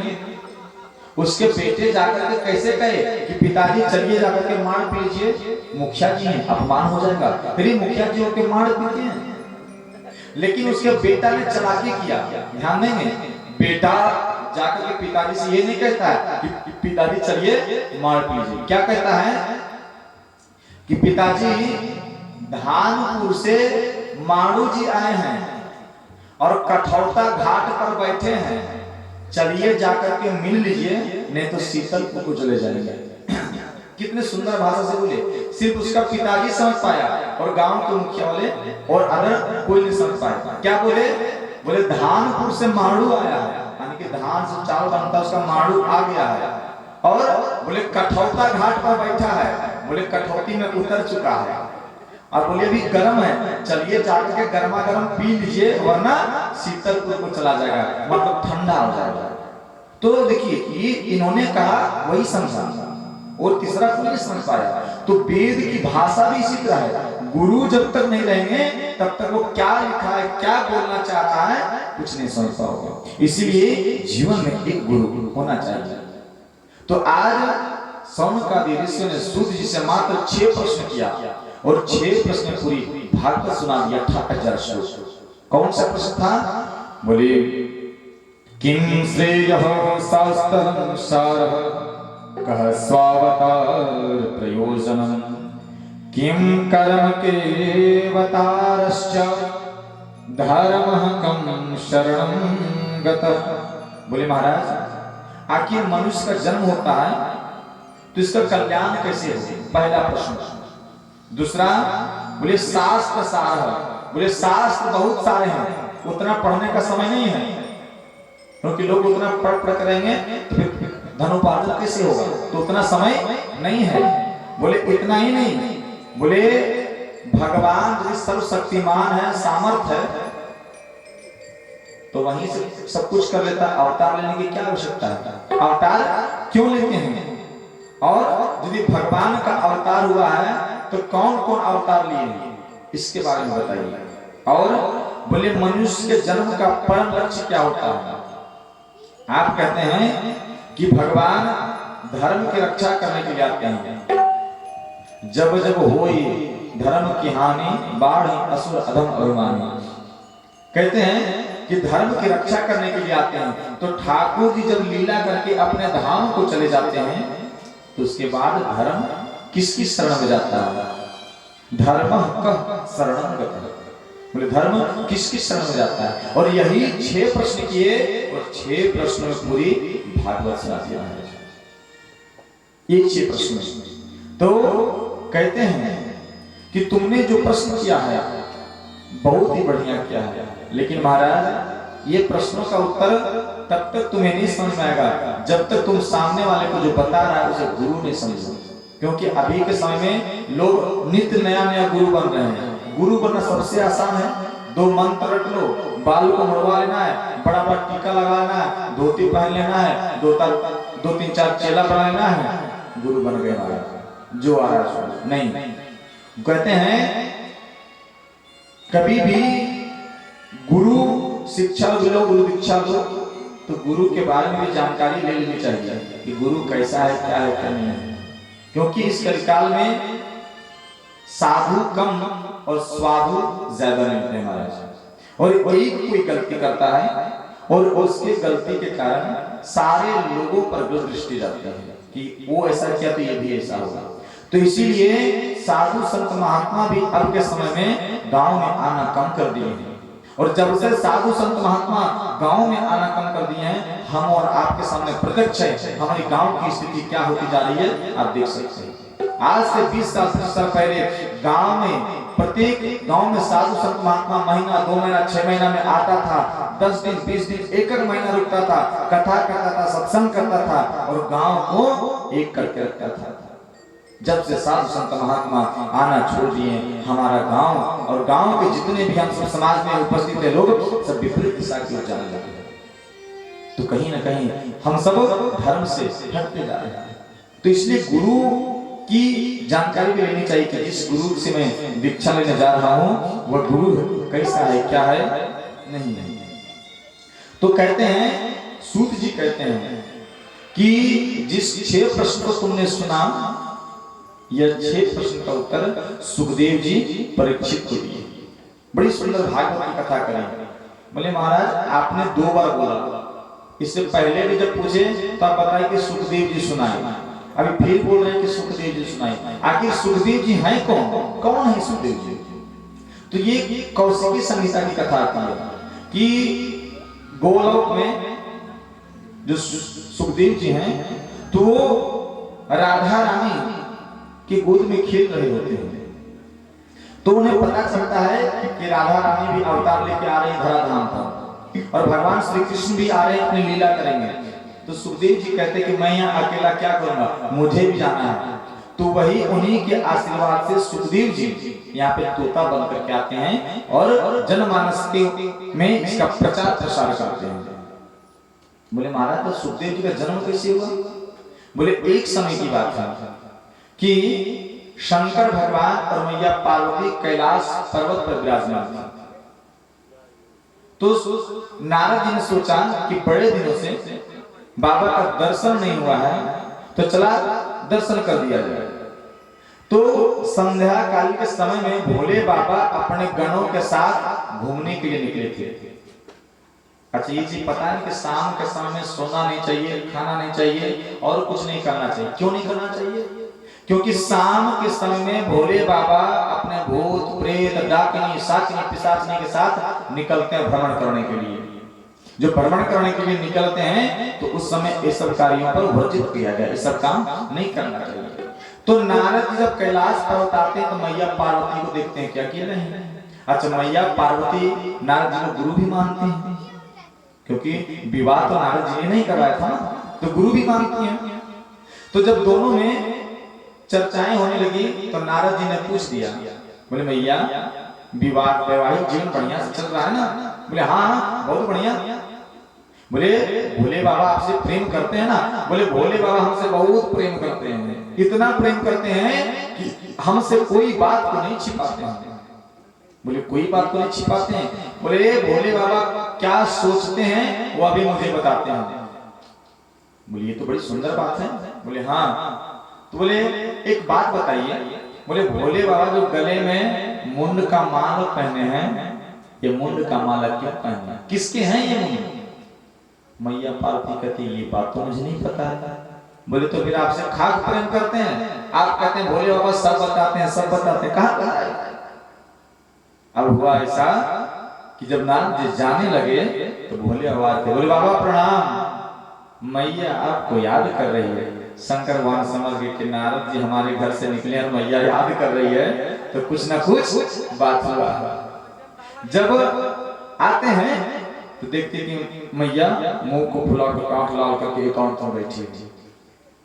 उसके बेटे जाकर के कैसे कहे कि पिताजी चलिए जाकर के माड़ पी लीजिए, मुखिया जी हैं अपमान हो जाएगा, फिर मुखिया जी होके माड़ पीते हैं। लेकिन उसके बेटा ने चालाकी किया, ध्यान देंगे, बेटा जाकर के पिताजी से ये नहीं कहता है कि पिताजी चलिए माड़ पीजिए, क्या कहता है कि पिताजी धानपुर से माड़ू जी आए हैं और कठौता घाट पर बैठे हैं, चलिए जाकर के मिल लीजिए, नहीं तो शीतलपुर को चले जाएंगे। कितने सुंदर भाषा से बोले, सिर्फ उसका पिताजी समझ पाया और गांव के मुखिया वाले और अदर कोई नहीं समझ पाया। क्या बोले? बोले धानपुर से माड़ू आया है, यानी कि धान से चावल बनता उसका माड़ू आ गया है, और बोले कठौता घाट पर बैठा है, बोले कठौती में उतर चुका है, और बोले अभी गर्म है, चलिए जाकर के गर्मा गर्म पी लीजिए वरना शीतलपुर को चला जाएगा, मतलब ठंडा हो जाएगा। तो देखिए ये इन्होंने कहा वही समझा और तीसरा कोई नहीं समझ पाया। तो वेद की भाषा भी इसी तरह है, गुरु जब तक नहीं रहेंगे तब तक वो क्या लिखा है क्या बोलना चाहता है कुछ नहीं समझ पाओगे। इसीलिए जीवन में एक गुरु होना चाहिए। तो आज सौनकादि ऋषि ने सूत जी से मात्र 6 प्रश्न किया और 6 प्रश्न पूरी भागवत सुना दिया 68,000 श्लोक। कौन सा प्रश्न था? बोले किम श्रेयः शास्त्रं सारः कह स्वावतार प्रयोजनम किम कर्म केवतारश्च धर्मः कं शरणं गतः। बोले महाराज आखिर मनुष्य का जन्म होता है तो इसका कल्याण कैसे हो? पहला प्रश्न। दूसरा बोले शास्त्र सार है, बोले शास्त्र बहुत सारे हैं, उतना पढ़ने का समय नहीं है, क्योंकि लोग उतना पढ़ करेंगे तो फिर धनोपार्जन कैसे होगा, तो उतना समय नहीं है। बोले इतना ही नहीं, बोले भगवान यदि सर्वशक्तिमान है सामर्थ है तो वहीं से सब कुछ कर लेता, अवतार लेने की क्या आवश्यकता है? अवतार क्यों लेते हैं? और यदि भगवान का अवतार हुआ है तो कौन कौन अवतार लिए हैं इसके बारे में बताइए। और बोले मनुष्य के जन्म का परम लक्ष्य क्या होता है? आप कहते हैं कि भगवान धर्म की रक्षा करने के लिए आते हैं, जब जब होई धर्म की हानि बाढ़ असुर अधम अभिमानी। कहते हैं कि धर्म की रक्षा करने के लिए आते हैं, तो ठाकुर जी जब लीला करके अपने धाम को चले जाते हैं तो उसके बाद धर्म किसकी शरण में जाता है? धर्म कह शरणं गतः। बोले धर्म किसकी शरण में जाता है? और यही 6 प्रश्न किए और 6 प्रश्नों में पूरी भागवत सुना दिया है। ये 6 प्रश्न। तो कहते हैं कि तुमने जो प्रश्न किया है बहुत ही बढ़िया किया है, लेकिन महाराज ये प्रश्नों का उत्तर तब तक तुम्हें नहीं समझ में आएगा जब तक तुम सामने वाले को जो बता रहा है उसे गुरु नहीं समझो। क्योंकि अभी के समय में लोग नित्य नया नया गुरु बन रहे हैं। गुरु बनना सबसे आसान है, 2 मंत्र रट लो, बाल को मुड़वा लेना है, बड़ा बड़ा टीका लगा लेना है, धोती पहन लेना है, 2-3-4 चेला बना लेना है, गुरु बन गए महाराज। जो आ रहा है नहीं, कहते हैं कभी भी गुरु शिक्षा लो, गुरु दीक्षा लो तो गुरु के बारे में भी जानकारी ले लेनी चाहिए कि गुरु कैसा है, क्या है, क्या नहीं है। क्योंकि इस कलिकाल में साधु कम और साधु ज्यादा मिलते हैं महाराज। और एक कोई गलती करता है और उसके गलती के कारण सारे लोगों पर दृष्टि जाती है कि वो ऐसा किया तो ये भी ऐसा होगा। तो इसीलिए साधु संत महात्मा भी अब के समय में गांव में आना कम कर दिए हैं। और जब से साधु संत महात्मा गांव में आना कम कर दिए हैं, हम और आपके सामने प्रत्यक्ष है हमारी गांव की स्थिति क्या होती जा रही है, आप देख सकते हैं। आज से 20 साल 30 साल पहले गांव में, प्रत्येक गांव में साधु संत महात्मा महीना 2 महीना 6 महीना में आता था, 10 दिन 20 दिन 1 महीना रुकता था, कथा करता था, सत्संग करता था और गांव को एक करके रखता था। जब से साधु संत महात्मा आना छोड़ दिए, हमारा गांव और गांव के जितने भी हम सब समाज में उपस्थित है लोग सब विपरीत दिशा की ओर जाने लगे। तो कहीं ना कहीं हम सब धर्म से हटते जा रहे हैं। तो इसलिए गुरु की जानकारी भी लेनी चाहिए कि जिस गुरु से मैं दीक्षा लेने जा रहा हूँ वह गुरु कैसा है, क्या है, नहीं है। तो कहते हैं, सूत जी कहते हैं कि जिस 6 प्रश्न को तुमने सुना, यह 6 प्रश्न का उत्तर सुखदेव जी परीक्षित को दिए। बड़ी सुंदर भागवत की कथा करें। बोले महाराज आपने 2 बार बोला, इससे पहले भी जब पूछे तो आप बताए कि सुखदेव जी सुनाए, अभी फिर बोल रहे हैं कि सुखदेव जी सुनाए। आखिर सुखदेव जी हैं कौन? कौन है सुखदेव जी? तो ये कौशिकी संहिता की कथा आती है कि गोलोक में जो सुखदेव जी हैं तो राधा रानी की गोद में खेल रहे होते हैं। तो उन्हें पता चलता है कि राधा रानी भी अवतार लेके आ रही है धराधाम पर और भगवान श्री कृष्ण भी आ रहे हैं, अपनी लीला करेंगे। तो सुखदेव जी कहते हैं कि मैं यहाँ अकेला क्या करूंगा, मुझे भी जाना है। तो वही उन्हीं के आशीर्वाद से सुखदेव जी यहाँ पे तोता बन करके आते हैं और जनमानस के में इसका प्रचार प्रसार करते हैं। बोले महाराज तो सुखदेव जी का जन्म कैसे हुआ? बोले एक समय की बात है कि शंकर भगवान और मैया पार्वती कैलाश पर्वत पर विराजमान थे। तो नारद जी ने सोचा कि बड़े दिनों से बाबा का दर्शन नहीं हुआ है तो चला दर्शन कर दिया जाए। तो संध्या काल के समय में भोले बाबा अपने गणों के साथ घूमने के लिए निकले थे। अच्छा ये चीज पता है कि शाम के समय में सोना नहीं चाहिए, खाना नहीं चाहिए और कुछ नहीं करना चाहिए। क्यों नहीं करना चाहिए? क्योंकि शाम के समय में भोले बाबा अपने भूत प्रेत डाकिनी शाकिनी पिशाचिनी के साथ निकलते हैं भ्रमण करने के लिए। जो भ्रमण करने के लिए निकलते हैं तो उस समय ये सब कार्यों पर वर्जित किया गया, ये सब काम नहीं करना चाहिए। तो नारद जी जब कैलाश पर्वत आते हैं तो मैया पार्वती को देखते हैं, क्या किया नहीं। अच्छा मैया पार्वती नारद जी को गुरु भी मानती हैं क्योंकि विवाह तो नारद जी ने नहीं करवाया था ना, तो गुरु भी मानती हैं। तो जब दोनों में चर्चाएं होने लगी तो नारद जी ने पूछ दिया, बोले मैया विवाह वैवाहिक जीवन बढ़िया से चल रहा है ना? बोले हाँ बहुत बढ़िया। बोले भोले बाबा आपसे प्रेम करते हैं ना? बोले भोले बाबा हमसे बहुत प्रेम करते हैं, इतना प्रेम करते हैं कि हमसे कोई बात को नहीं छिपाते हैं। बोले कोई बात को नहीं छिपाते हैं? बोले भोले बाबा क्या सोचते हैं वो अभी मुझे बताते हैं। बोले ये तो बड़ी सुंदर बात है। बोले हाँ। तो बोले एक बात बताइए, बोले भोले बाबा जो गले में मुंड का माला पहने हैं, ये मुंड का माला क्यों पहने हैं, किसके हैं ये मुंड? मैया पार्वती कहती ये बात तो मुझे नहीं पता है। बोले तो फिर आपसे खाक प्रेम करते हैं, आप कहते हैं भोले बाबा सब बताते हैं, सब बताते हैं, कहाँ कहाँ है? अब हुआ ऐसा कि जब नारद जी जाने लगे तो भोले बाबा थे, बोले बाबा प्रणाम, मैया आपको याद कर रही है। शंकर भगवान समझ गए कि नारद जी हमारे घर से निकले और मैया याद कर रही है तो कुछ ना कुछ बात हुआ। जब आते हैं तो देखते कि मैया मुंह को फुला कर आंख लाल करके एकांत में बैठी थी।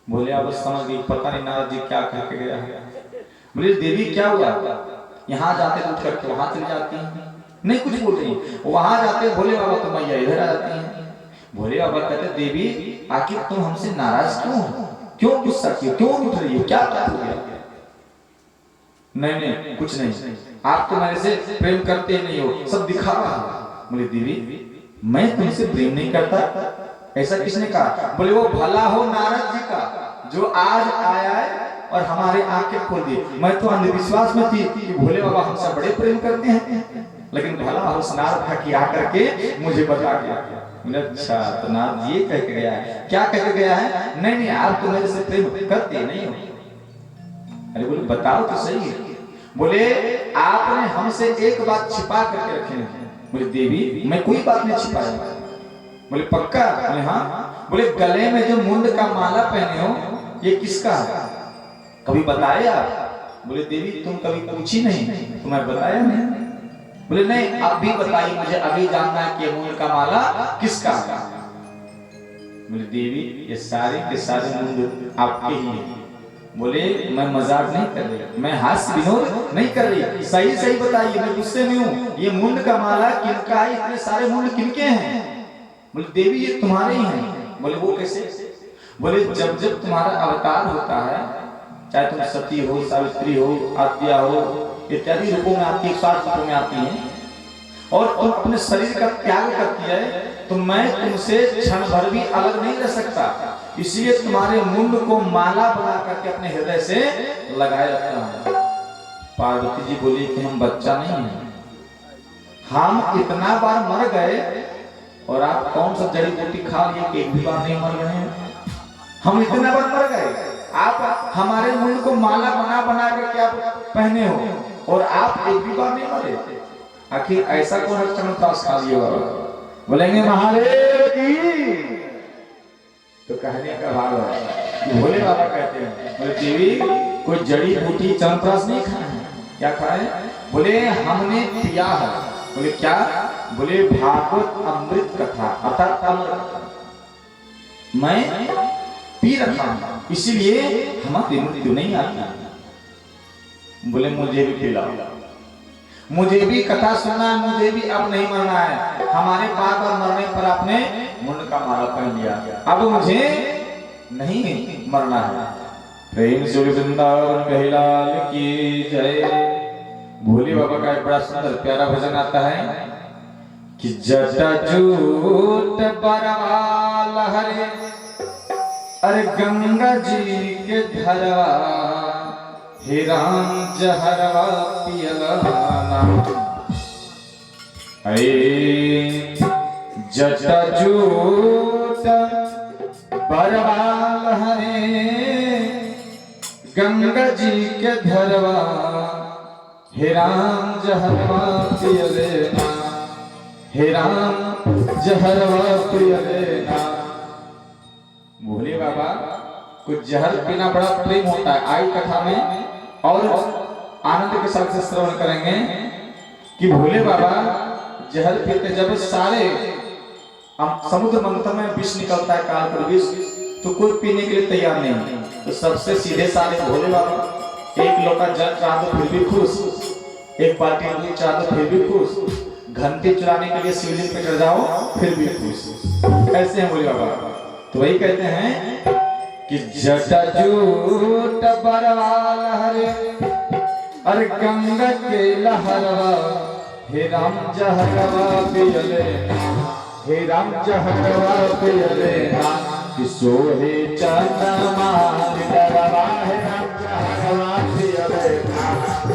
बोले अब समझ गई, पता नहीं नारद जी क्या कह के गया है। बोले देवी क्या हुआ, यहाँ जाते उठ करके वहां चली जाती हैं, नहीं कुछ बोल रही, वहां जाते भोले बाबा तो मैया इधर आ जाती हैं। भोले बाबा कहते देवी आखिर तुम हमसे नाराज क्यों हो, क्यों गुस्सा क्यों, क्यों उठ रही हो, क्या बात हो गया? नहीं नहीं कुछ नहीं, आप तो मेरे से प्रेम करते नहीं हो, सब दिखावा है। बोले देवी मैं तुमसे प्रेम नहीं करता, ऐसा किसने कहा? बोले वो भला हो नारद जी का जो आज आया है और हमारे आंखें खोल दी। मैं तो अंधविश्वास में थी कि भोले बाबा हमसे बड़े प्रेम करते हैं, लेकिन भला हो उस नारद का कि आकर के मुझे बता दिया। अच्छा तो नारद ये कह के गया है, क्या कह के गया है? नहीं नहीं आप तो मेरे से प्रेम करते नहीं हो। अरे बोले बताओ तो सही है। बोले आपने हमसे एक बात छिपा करके रखे हैं। बोले देवी मैं कोई बात नहीं छिपाया। बोले पक्का? बोले हाँ। बोले गले में जो मुंड का माला पहने हो ये किसका है, कभी बताए आप? बोले देवी तुम कभी पूछी नहीं, तुम्हें बताया नहीं। बोले नहीं अब भी बताइए, मुझे अभी जानना है कि मुंड का माला किसका है। बोले देवी ये सारे के सारे मुंड आपके ही हैं। बोले मैं मजाक नहीं कर रही, मैं हास्य विनोद नहीं कर रही, सही सही बताइए, मैं गुस्से में हूँ। ये मुंड का माला किनका है, इतने सारे मुंड किनके हैं? बोले देवी ये तुम्हारे ही हैं। बोले वो कैसे? बोले जब जब तुम्हारा अवतार होता है, चाहे तुम सती हो, सावित्री हो, आद्या हो, इत्यादि रूपों में आती है, 108 रूपों में आती हैं, और तुम अपने शरीर का त्याग करती है, तो मैं तुमसे क्षण भर भी अलग नहीं रह सकता, इसलिए तुम्हारे मुंड को माला बना करके अपने हृदय से लगाए रखता हूं। पार्वती जी बोली कि हम बच्चा नहीं हैं, हम इतना बार मर गए और आप कौन सा जड़ी बूटी खा लिए कि एक भी बार नहीं मर गए हैं? हम इतना बार मर गए, आप हमारे मुंड को माला बना बना करके आप पहने हो और आप एक भी बार नहीं मरे। आखिर ऐसा कौन अक्षर पास खा लिया? बोलेंगे महादेव की। तो कहने का भाव है भोले बाबा कहते हैं, बोले देवी कोई जड़ी बूटी चवनप्राश नहीं खाए हैं, क्या खाए? बोले हमने पिया है। बोले क्या? बोले भागवत अमृत कथा अर्थात अमर मैं पी रखा हूं, इसीलिए हमारी मृत्यु नहीं आती। बोले मुझे भी पिलाओ, मुझे भी कथा सुनना है, मुझे भी अब नहीं मरना है। हमारे पाप और मरने पर आपने मुंड का माला पहन लिया, अब मुझे नहीं मरना है। प्रेम से वृंदावन कहलाल की जय। भोले बाबा का एक बड़ा सुंदर प्यारा भजन आता है कि जटा जूट बरवाल हरे, अरे गंगा जी के धरवा, हे राम जहरवा पियलाना। अरे जटा जूट बरवाल हरे, गंगा जी के धरवा, हे राम जहरवा पियलेना, हे राम जहरवा पियलेना। भोले बाबा को जहर पीना बड़ा प्रेम होता है। आई कथा में और आनंद के साथ से श्रवण करेंगे कि भोले बाबा जहर पीते, जब सारे समुद्र मंथन में विष निकलता है, काल पर विष, तो कोई पीने के लिए तैयार नहीं, तो सबसे सीधे साधे भोले बाबा, एक लोटा जल चाह दो फिर भी खुश, एक बाल्टी दूध चाह दो फिर भी खुश, घंटे चुराने के लिए शिवलिंग पे चढ़ जाओ फिर भी खुश। ऐसे हैं भोले बाबा। तो वही कहते हैं कि जटा जूट बरवाल हरे, अरे गंगा के लहरवा, हे राम जहरवा पियलेना, हे राम जहरवा पियलेना। कि सोहे चंद्रमा डरवा, हे राम जहरवा पियलेना,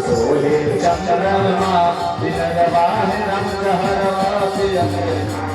सोहे चंद्रमा डरवा, हे राम जहरवा पियलेना।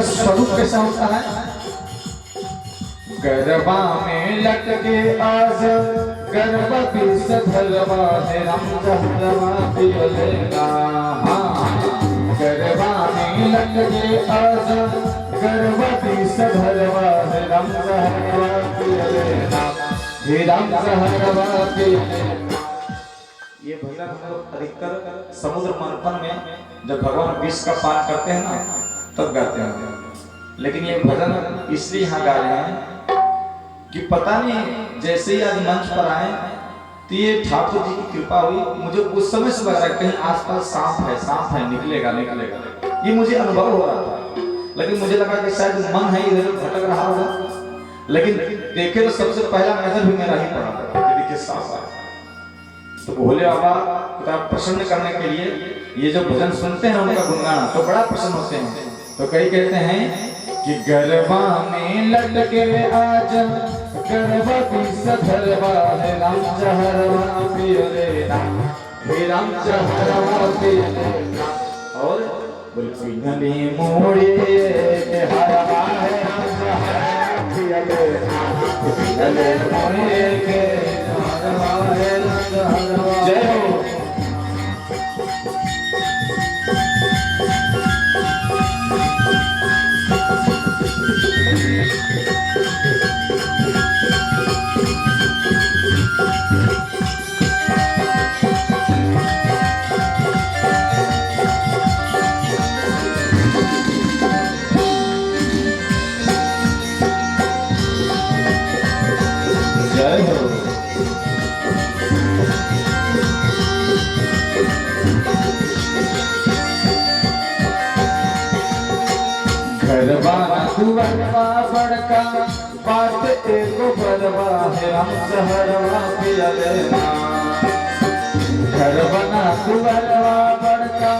इसका स्वरूप कैसा होता है? गरबा में लटके आज गर्भवती सधरवा है राम जहरवा पियलेना। गरबा में लटके आज गर्भवती सधरवा है राम जहरवा पियलेना, हे राम जहरवा पियलेना। ये भजन हम लोग अधिकतर समुद्र मंथन में जब भगवान विष का पान करते हैं ना तब गाते हैं। लेकिन ये भजन इसलिए यहाँ गा रहे हैं कि पता नहीं जैसे ही आज मंच पर आए तो ये ठाकुर जी की कृपा हुई। मुझे उस समय से लग रहा है कहीं आसपास सांप है निकलेगा निकलेगा, ये मुझे अनुभव हो रहा था। लेकिन मुझे लगा कि शायद मन है इधर भटक रहा होगा, लेकिन देखे तो सबसे पहला नजर भी मेरा ही पड़ा कि देखिए सांप आया। तो भोले बाबा को प्रसन्न करने के लिए ये जो भजन सुनते हैं उनका गुणगान तो बड़ा प्रसन्न होते हैं। तो कई कहते हैं कि गरबा में लटके आज गर्भवती सधरवा है राम जहरवा पियलेना, हे राम जहरवा पियलेना। और बोले मोड़े के हरवा है राम जहरवा पियलेना, मोड़े के हरवा है राम जहरवा। जय हो। गरबा बड़का बात एको बरवा है राम जहरवा पियलेना। गरबा कुबरवा बड़का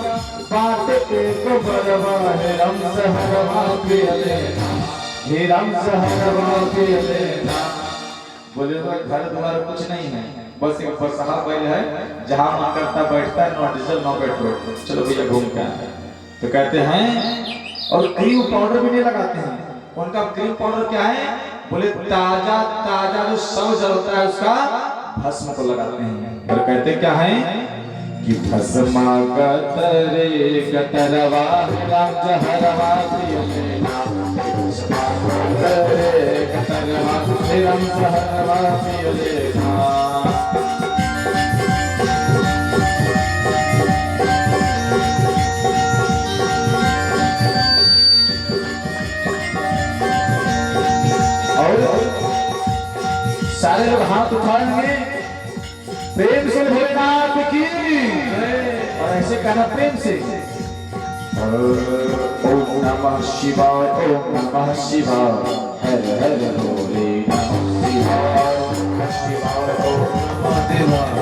बात एको बरवा है राम जहरवा पियलेना, हे राम जहरवा पियलेना। बोले घर द्वार कुछ नहीं है, बस एक बसहा बैल है, जहाँ मन करता बैठता है, नो डीजल नो पेट्रोल, चलो भैया घूम के आए। तो कहते हैं और क्रीम पाउडर भी नहीं लगाते हैं। उनका क्रीम पाउडर क्या है? बोले ताजा ताजा जो सब्ज होता है उसका भस्म को लगाते हैं। और कहते क्या है कि भस्मा गतरे गतरवा राम जहरवा पियलेना, भस्मा गतरे गतरवा राम जहरवा पियलेना। सारे लोग हाथ उठाएंगे प्रेम से भोलेनाथ की, और ऐसे कहना प्रेम से ओम नमः शिवाय, ओम नमः शिवाय, हर हर भोले नमः शिवाय, शिवाय ओम नमः देवाय,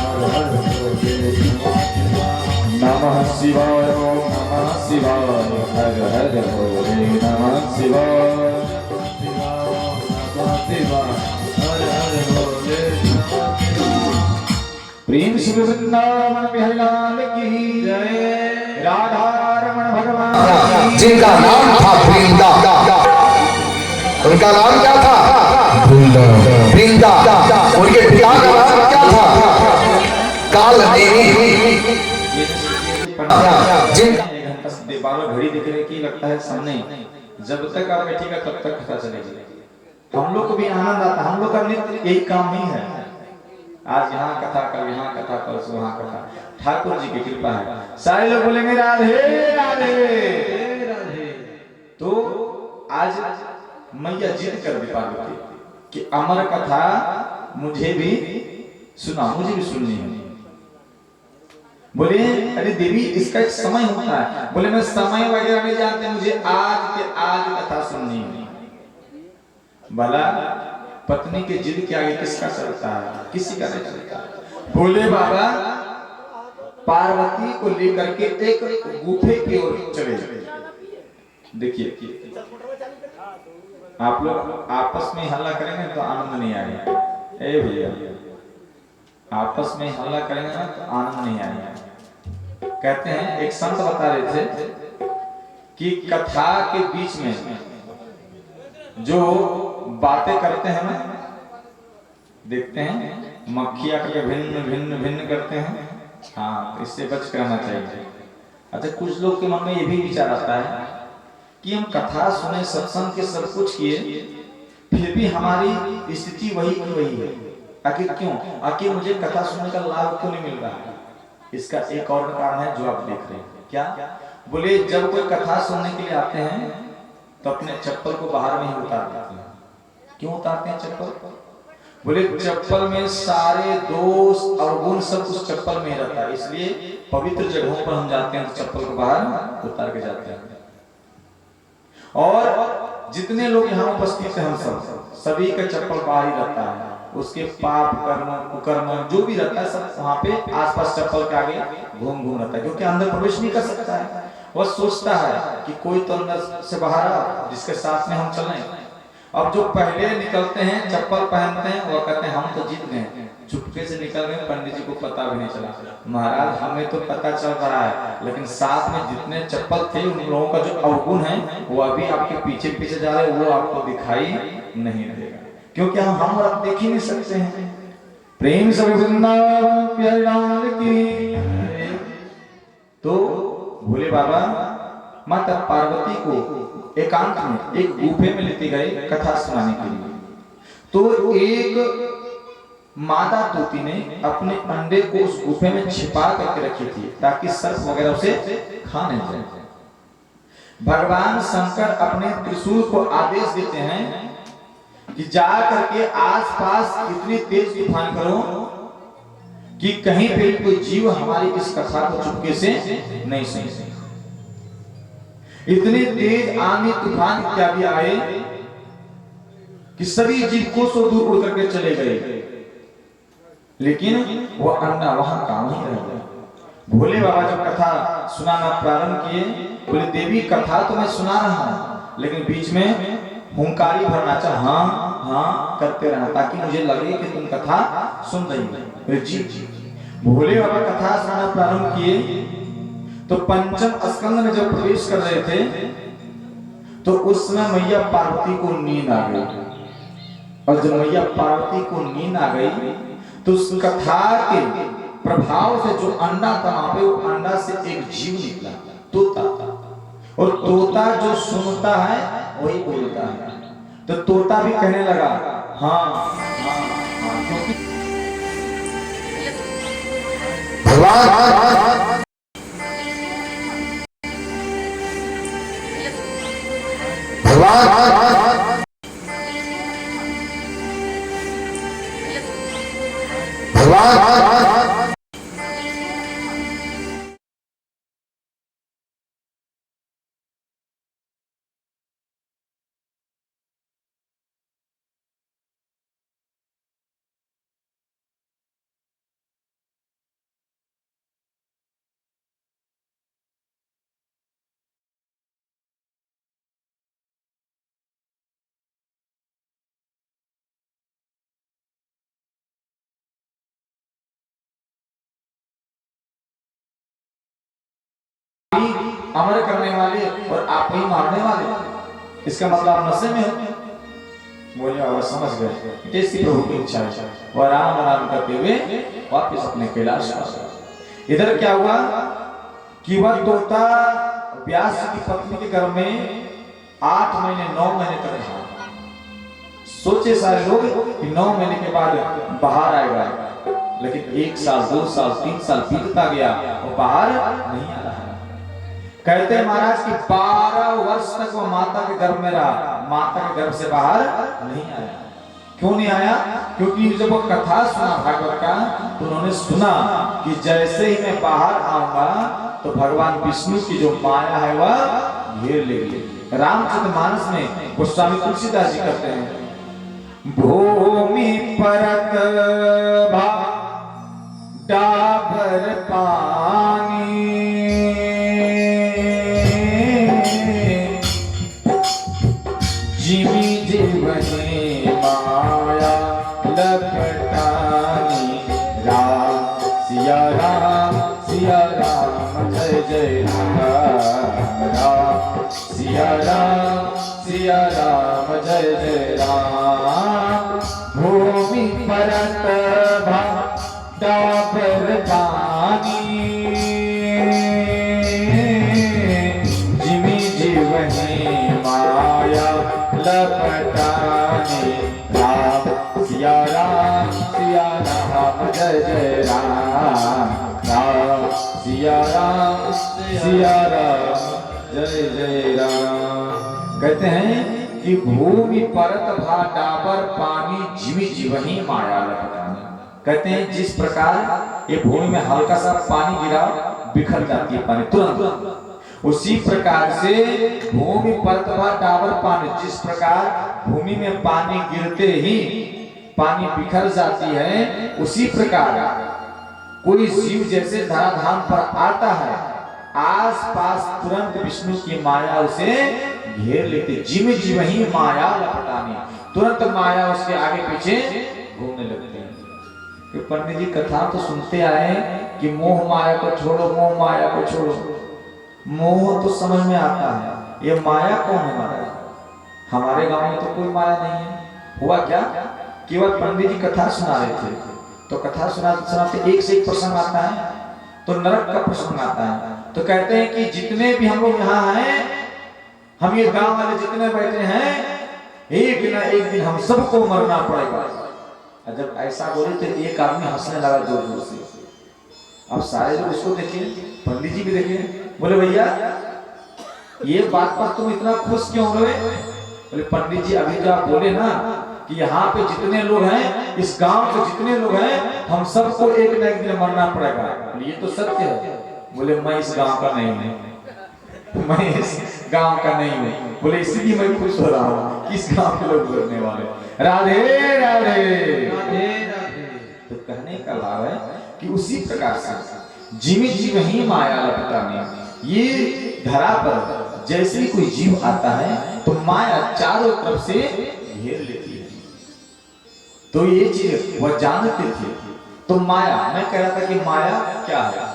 हर हर भोले नमः शिवाय, ओम नमः शिवाय, हर हर भोले नमः शिवाय, प्रेम श्री वृंदावन बिहारी लाल की जय। राधा रमण भगवान जिनका नाम था वृंदा, उनका नाम क्या था? वृंदा। उनके पिता का नाम क्या था? कालनेमी। जिनका बारह घड़ी दिख रही की लगता है सामने, जब तक आप बैठेगा तब तक पता चलेगी। हम लोग को भी आनंद आता, हम लोग का नित्य यही काम ही है। आज यहाँ कथा, कल यहाँ कथा, परसों वहाँ कथा। ठाकुर जी की कृपा है। सारे लोग बोलेंगे राधे राधे राधे। तो आज मैया जिद कर दी पार्वती कि अमर कथा मुझे भी सुना, मुझे भी सुननी है। बोले अरे देवी इसका एक समय होता है। बोले मैं समय वगैरह नहीं जानते, मुझे आज के आज कथा सुननी है। भला पत्नी के जिद के आगे किसका चलता है? किसी का नहीं चलता। भोले बाबा पार्वती को लेकर के एक गुफे की ओर चले। देखिए आप लोग आपस में हल्ला करेंगे तो आनंद नहीं आएगा। ए भैया आपस में हल्ला करेंगे ना तो आनंद नहीं आएगा। कहते हैं एक संत बता रहे थे कि कथा के बीच में जो बातें करते हैं ना, देखते हैं मक्खियां के भिन्न भिन्न भिन्न करते हैं। हाँ, तो इससे बच करना चाहिए। अच्छा, कुछ लोग के मन में ये भी विचार आता है कि हम कथा सुने, सत्संग के सब कुछ किए, फिर भी हमारी स्थिति वही की वही है। आखिर क्यों? आखिर मुझे कथा सुनने का लाभ क्यों नहीं मिल रहा है? इसका एक और कारण है जो आप देख रहे हैं। क्या? बोले जब कोई कथा सुनने के लिए आते हैं तो अपने चप्पल को बाहर में ही उतार देते हैं। क्यों उतारते हैं चप्पल? बोले चप्पल में सारे दोष अवगुण सब उस चप्पल में ही रहता है, इसलिए पवित्र जगहों पर हम जाते हैं तो चप्पल को बाहर उतार के जाते हैं। और जितने लोग यहाँ उपस्थित हैं, हम सब सभी का चप्पल बाहर ही रहता है। उसके पाप कर्म कुकर्म जो भी रहता है सब वहाँ पे आसपास चप्पल के आगे घूम घूम रहता है, क्योंकि अंदर प्रवेश नहीं कर सकता है। वह सोचता है कि कोई तो अंदर से बाहर आ जिसके साथ में हम चलें। अब जो पहले निकलते हैं चप्पल पहनते हैं, वो कहते हैं हम तो जीत गए, चुपके से निकल गए, पंडित जी को पता भी नहीं चला। महाराज हमें तो पता चल रहा है, लेकिन साथ में जितने चप्पल थे उन लोगों का जो अवगुण है वो अभी आपके पीछे पीछे जा रहे, वो आपको दिखाई नहीं देगा, क्योंकि हम और आप देख ही नहीं सकते हैं। प्रेम से वृंदावन प्यार की। तो भोले बाबा माता पार्वती को एकांत में एक गुफे में लेते गए कथा सुनाने के लिए। तो एक मादा तोती ने अपने अंडे को उस गुफे में छिपा करके रखी थी ताकि सर्प वगैरह उसे खा नहीं जाए। भगवान शंकर अपने त्रिशूल को आदेश देते हैं कि जा करके आसपास इतनी तेज तूफान करो कि कहीं पे कोई जीव हमारी इस कथा को चुपके से नहीं सुन सके। इतने तेज आंधी तूफान इत्यादि आए कि सभी जीव को सौ दूर उड़ करके चले गए, लेकिन वह अंडा वहां काम ही रह गया। भोले बाबा जब कथा सुनाना प्रारंभ किए, बोले देवी कथा तो मैं सुना रहा हूं, लेकिन बीच में हुंकारी भरना चाह हाँ हाँ करते रहना ताकि मुझे लगे कि तुम कथा सुन रही हो। जी। भोले बाबा कथा सुनाना प्रारंभ किए तो पंचम स्कंद में जब प्रवेश कर रहे थे तो उस समय मैया पार्वती को नींद आ गई। और जब मैया पार्वती को नींद आ गई तो उस कथा के प्रभाव से जो अंडा था वहां पे, वो अंडा से एक जीव निकला, तोता। और तोता जो सुनता है वही बोलता है। तो तोता भी कहने लगा हाँ हाँ हाँ, क्योंकि भगवान अमर करने वाले और आप ही मारने वाले, इसका मतलब आप नशे में हो। बोले बाबा समझ गए, जैसी प्रभु की इच्छा है। और राम राम करते हुए वापस अपने कैलाश पर। इधर क्या हुआ कि वह तोता व्यास की पत्नी के घर में 8 महीने 9 महीने तक रहा। सोचे सारे लोग कि 9 महीने के बाद बाहर आएगा, लेकिन 1 साल 2 साल 3 साल बीतता गया और बाहर नहीं आ रहा। कहते हैं महाराज कि 12 वर्ष तक वो माता के गर्भ में रहा, माता के गर्भ से बाहर नहीं आया। क्यों नहीं आया? क्योंकि जब वो कथा सुना भागवत का तो उन्होंने सुना कि जैसे ही मैं बाहर आऊंगा तो भगवान विष्णु की जो माया है वह घेर लेगी। रामचरितमानस में गोस्वामी तुलसीदास जी कहते हैं भूमि परत डाबर पानी जीवी जीवने माया लपटानी। राम सिया राम सिया राम जय जय राम राम सिया राम जय जय राम। भूमि परत डाबर पानी जिमि जीवहि माया लपटानी। राम सिया राम जय जय राम राम सिया राम जय जय राम। कहते हैं कि भूमि परत भा डाबर पानी जिमि जीवहि माया लपटानी। कहते हैं जिस प्रकार ये भूमि में हल्का सा पानी गिरा बिखर जाती है पानी तुरंत, उसी प्रकार से भूमि परत भा डाबर पानी, जिस प्रकार भूमि में पानी गिरते ही पानी बिखर जाती है, उसी प्रकार कोई जीव जैसे धराधाम पर आता है, आस पास तुरंत विष्णु की माया उसे घेर लेती। जिमि जीवहि माया लपटानी, तुरंत माया उसके आगे पीछे घूमने लगती है। कि पंडित जी कथा तो सुनते आए कि मोह माया को छोड़ो, मोह माया को छोड़ो। मोह तो समझ में आता है, ये माया कौन है महाराज? हमारे गांव में तो कोई माया नहीं है। हुआ क्या, केवल पंडित जी कथा सुना रहे थे, तो कथा सुनाते एक से एक प्रसंग आता है, तो नरक का प्रसंग आता है। तो कहते हैं कि जितने भी हम लोग यहाँ हैं, हम ये गांव वाले जितने बैठे हैं, एक ना एक दिन हम सबको मरना पड़ेगा। जब ऐसा बोले तो एक आदमी हंसने लगा जोर जोर से। अब सारे लोग उसको देखे, पंडित जी भी देखे, बोले भैया ये बात पर तुम इतना खुश क्यों हुए? बोले पंडित जी अभी जो आप बोले ना कि यहाँ पे जितने लोग हैं, इस गांव के जितने लोग हैं, हम सबको एक ना एक दिन मरना पड़ेगा। ये तो सत्य है। बोले मैं इस गांव का नहीं हूँ, मैं इस गांव का नहीं हूँ। बोले इसलिए मैं खुश हो रहा हूँ कि इस गांव के लोग मरने वाले। राधे राधे राधे राधे। तो कहने का भाव है कि उसी प्रकार से जिमि जीवहि माया लपटानी, ये धरा पर जैसे ही कोई जीव आता है तो माया चारों तरफ से घेर लेती है। तो ये चीज वह जानते थे। तो माया, मैं कह रहा था कि माया क्या है?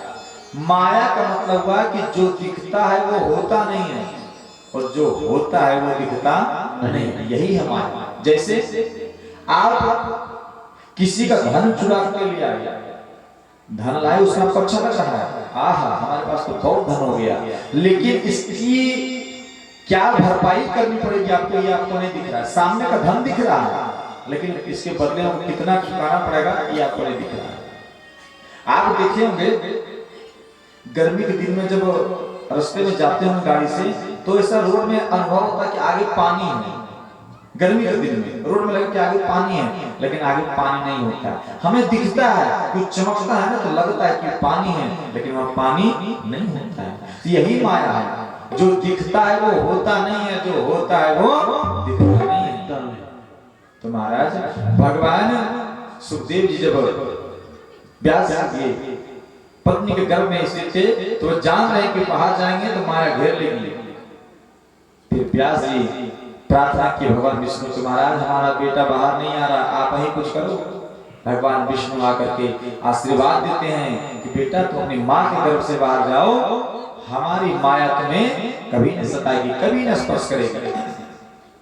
माया का मतलब हुआ कि जो दिखता है वो होता नहीं है, और जो होता है वो दिखता नहीं है। यही है माया। जैसे आप किसी का धन चुरा के ले आए, धन लाए, उसमें आपको अच्छा लग रहा है, आहा हमारे पास तो बहुत धन हो गया, लेकिन इसकी क्या भरपाई करनी पड़ेगी आपको, ये आपको नहीं दिख रहा है। सामने का धन दिख रहा है, लेकिन इसके बदले में कितना चुकाना पड़ेगा ये आपको नहीं दिख रहा है। आप देखे होंगे गर्मी के दिन में जब रास्ते में जाते हैं गाड़ी से, तो ऐसा रोड में अनुभव होता है कि आगे पानी है। गर्मी के दिन में रोड में लगे कि आगे पानी है, लेकिन आगे पानी नहीं होता। हमें दिखता है, कुछ चमकता है ना तो लगता है कि पानी है, लेकिन वहाँ पानी नहीं होता है। यही माया है, जो दिखता है वो होता नहीं है, जो होता है वो दिखता नहीं है। तो महाराज भगवान सुखदेव जी जब व्यास जी पत्नी के गर्भ में स्थित थे, तो जान रहे कि बाहर जाएंगे तो माया घेर लेगी। फिर व्यास जी प्रार्थना की भगवान विष्णु से, महाराज हमारा बेटा बाहर नहीं आ रहा, आप ही कुछ करो। भगवान विष्णु आकर के आशीर्वाद देते हैं कि बेटा तुम अपनी माँ के गर्भ से बाहर जाओ, हमारी माया तुम्हें कभी न सताएगी, कभी न स्पर्श करेगी।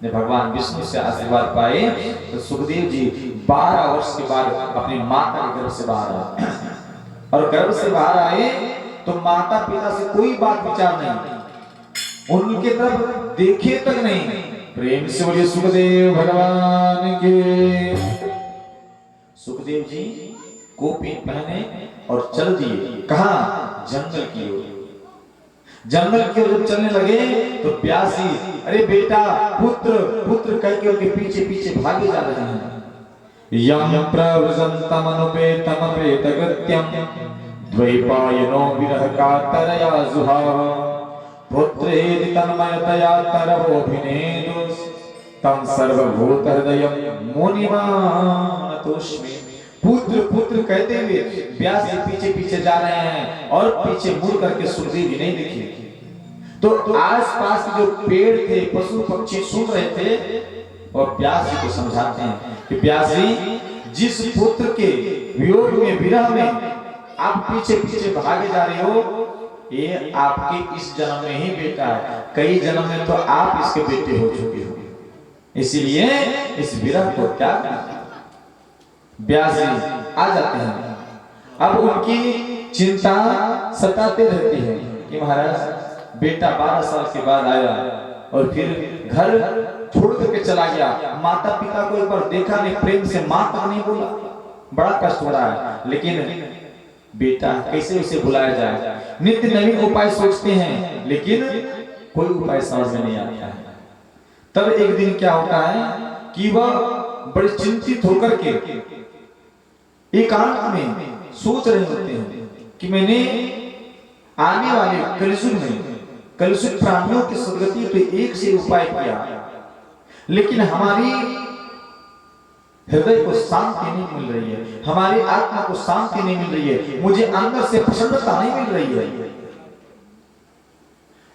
जब भगवान विष्णु से आशीर्वाद पाए तो सुखदेव जी 12 वर्ष के बाद अपनी माता के गर्भ से बाहर आए, और गर्भ से बाहर आए तो माता पिता से कोई बात विचार नहीं, उनके तरफ देखे तक नहीं। प्रेम से बोलिए सुखदेव भगवान के। सुखदेव जी कोपी पहने और चल दिए, कहाँ? जंगल की ओर। जंगल की ओर जब चलने लगे तो प्यासी, अरे बेटा पुत्र पुत्र कह के उनके पीछे पीछे भागे जा रहे हैं। यम प्रव्रजन्तम अनुपेतम प्रेतकृत्यम द्वैपायनो विरह कातरया जुहाव पुत्रेति तन्मयतया तरवोऽभिनेदुस् तं सर्वभूत हृदयं मुनिमानतोऽस्मि। पुत्र पुत्र कहते हुए व्यास जी पीछे पीछे जा रहे हैं, और पीछे मुड़ करके सुखदेव जी नहीं दिखे। तो आसपास के जो पेड़ थे, पशु पक्षी सुन रहे थे, और व्यास जी को समझाते हैं कि व्यास जी जिस पुत्र के वियोग में, विरह में आप पीछे पीछे भागे जा रहे हो, ये आपके इस जन्म में ही बेटा है, कई जन्म में तो आप इसके बेटे हो चुके हो, इसीलिए इस विरह को त्याग कीजिए। व्यास जी आ जाते हैं। अब उनकी चिंता सताते रहती है कि महाराज बेटा 12 साल के बाद आया और फिर घर छोड़ करके चला गया, माता पिता को एक बार देखा नहीं, प्रेम से मां तक नहीं बोला, बड़ा कष्ट हो रहा है। लेकिन बेटा कैसे उसे बुलाया जाए, नित्य नवीन उपाय सोचते हैं लेकिन कोई उपाय समझ में नहीं आता है। तब एक दिन क्या होता है कि वह बड़े चिंतित होकर के एकांत में सोच रहे होते हैं कि मैंने आने वाले कलयुग में कलुषित प्राणियों की सदगति पे एक से उपाय किया, लेकिन हमारी हृदय को शांति नहीं मिल रही है, हमारी आत्मा को शांति नहीं मिल रही है, मुझे अंदर से प्रसन्नता नहीं मिल रही है।